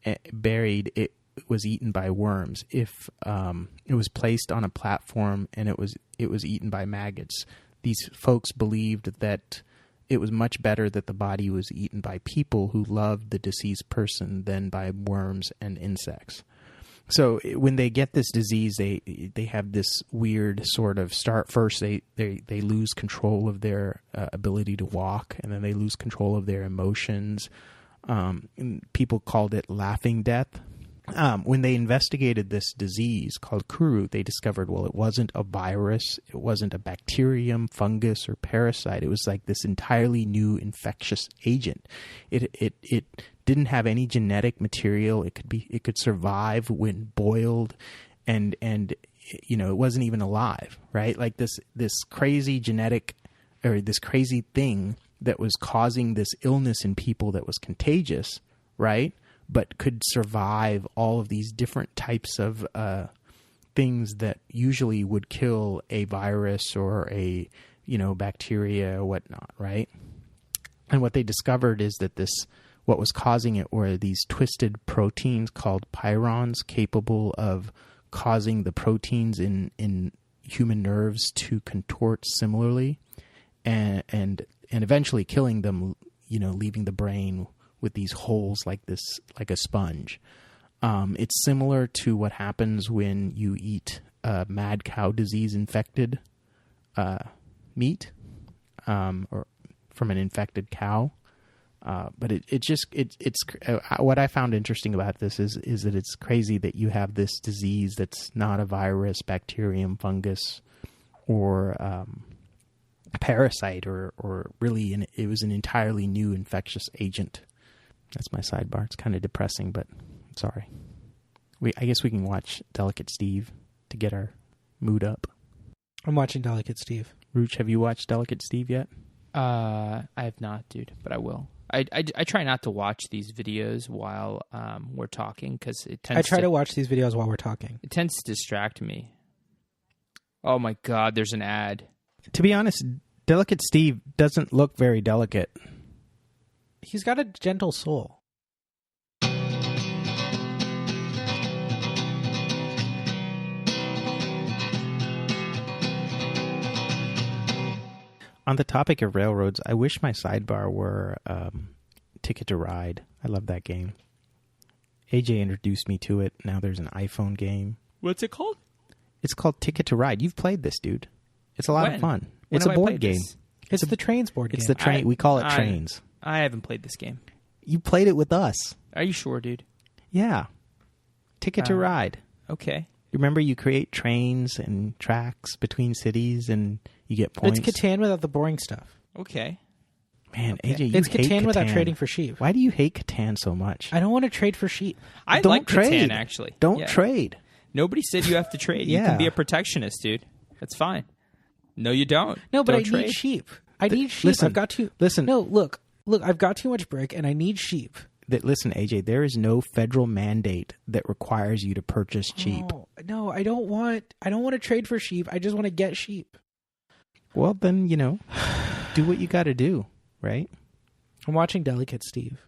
Speaker 3: it was eaten by worms. If it was placed on a platform and it was eaten by maggots. These folks believed that it was much better that the body was eaten by people who loved the deceased person than by worms and insects. So when they get this disease, they have this weird sort of start. First, they lose control of their ability to walk, and then they lose control of their emotions. People called it laughing death. When they investigated this disease called kuru, they discovered, well, it wasn't a virus, it wasn't a bacterium, fungus, or parasite. It was like this entirely new infectious agent. It didn't have any genetic material. It could survive when boiled, and it wasn't even alive, right? Like this crazy genetic, or this crazy thing that was causing this illness in people that was contagious, right? But could survive all of these different types of things that usually would kill a virus or a bacteria or whatnot, right? And what they discovered is that what was causing it were these twisted proteins called pyrons, capable of causing the proteins in human nerves to contort similarly, and eventually killing them, leaving the brain with these holes like a sponge. It's similar to what happens when you eat mad cow disease infected meat, or from an infected cow. But it's what I found interesting about this is that it's crazy that you have this disease that's not a virus, bacterium, fungus, or parasite, or really it was an entirely new infectious agent. That's my sidebar. It's kind of depressing, but I'm sorry. I guess we can watch Delicate Steve to get our mood up.
Speaker 2: I'm watching Delicate Steve.
Speaker 3: Rooch, have you watched Delicate Steve yet?
Speaker 1: I have not, dude, but I will. I try not to watch these videos while we're talking, because it tends.
Speaker 2: I try to watch these videos while we're talking.
Speaker 1: It tends to distract me. Oh my God, there's an ad.
Speaker 3: To be honest, Delicate Steve doesn't look very delicate.
Speaker 2: He's got a gentle soul.
Speaker 3: On the topic of railroads, I wish my sidebar were Ticket to Ride. I love that game. AJ introduced me to it. Now there's an iPhone game.
Speaker 1: What's it called?
Speaker 3: It's called Ticket to Ride. You've played this, dude. It's a lot of fun. It's
Speaker 1: When
Speaker 3: a
Speaker 1: have I
Speaker 3: board
Speaker 1: played
Speaker 3: game.
Speaker 1: this?
Speaker 2: It's the Trains board game.
Speaker 3: It's the train. We call it Trains.
Speaker 1: I haven't played this game.
Speaker 3: You played it with us.
Speaker 1: Are you sure, dude?
Speaker 3: Yeah. Ticket to Ride.
Speaker 1: Okay.
Speaker 3: Remember, you create trains and tracks between cities, and you get points.
Speaker 2: It's Catan without the boring stuff.
Speaker 1: Okay.
Speaker 3: Man, AJ, you
Speaker 2: It's
Speaker 3: hate
Speaker 2: Catan without
Speaker 3: Catan.
Speaker 2: trading for sheep.
Speaker 3: Why do you hate Catan so much?
Speaker 2: I don't want to trade for sheep.
Speaker 1: I
Speaker 3: Don't
Speaker 1: like
Speaker 3: trade.
Speaker 1: Catan, actually.
Speaker 3: Don't
Speaker 1: Yeah.
Speaker 3: trade.
Speaker 1: Nobody said you have to trade. You
Speaker 3: Yeah.
Speaker 1: can be a protectionist, dude. That's fine. No, you don't.
Speaker 2: No, but
Speaker 1: Don't
Speaker 2: I
Speaker 1: trade.
Speaker 2: need sheep. I need sheep.
Speaker 3: listen,
Speaker 2: I've got to
Speaker 3: listen.
Speaker 2: No, look. I've got too much brick, and I need sheep.
Speaker 3: Listen, AJ, there is no federal mandate that requires you to purchase cheap.
Speaker 2: No, I don't want to trade for sheep. I just want to get sheep.
Speaker 3: Well, then, do what you got to do, right?
Speaker 2: I'm watching Delicate Steve.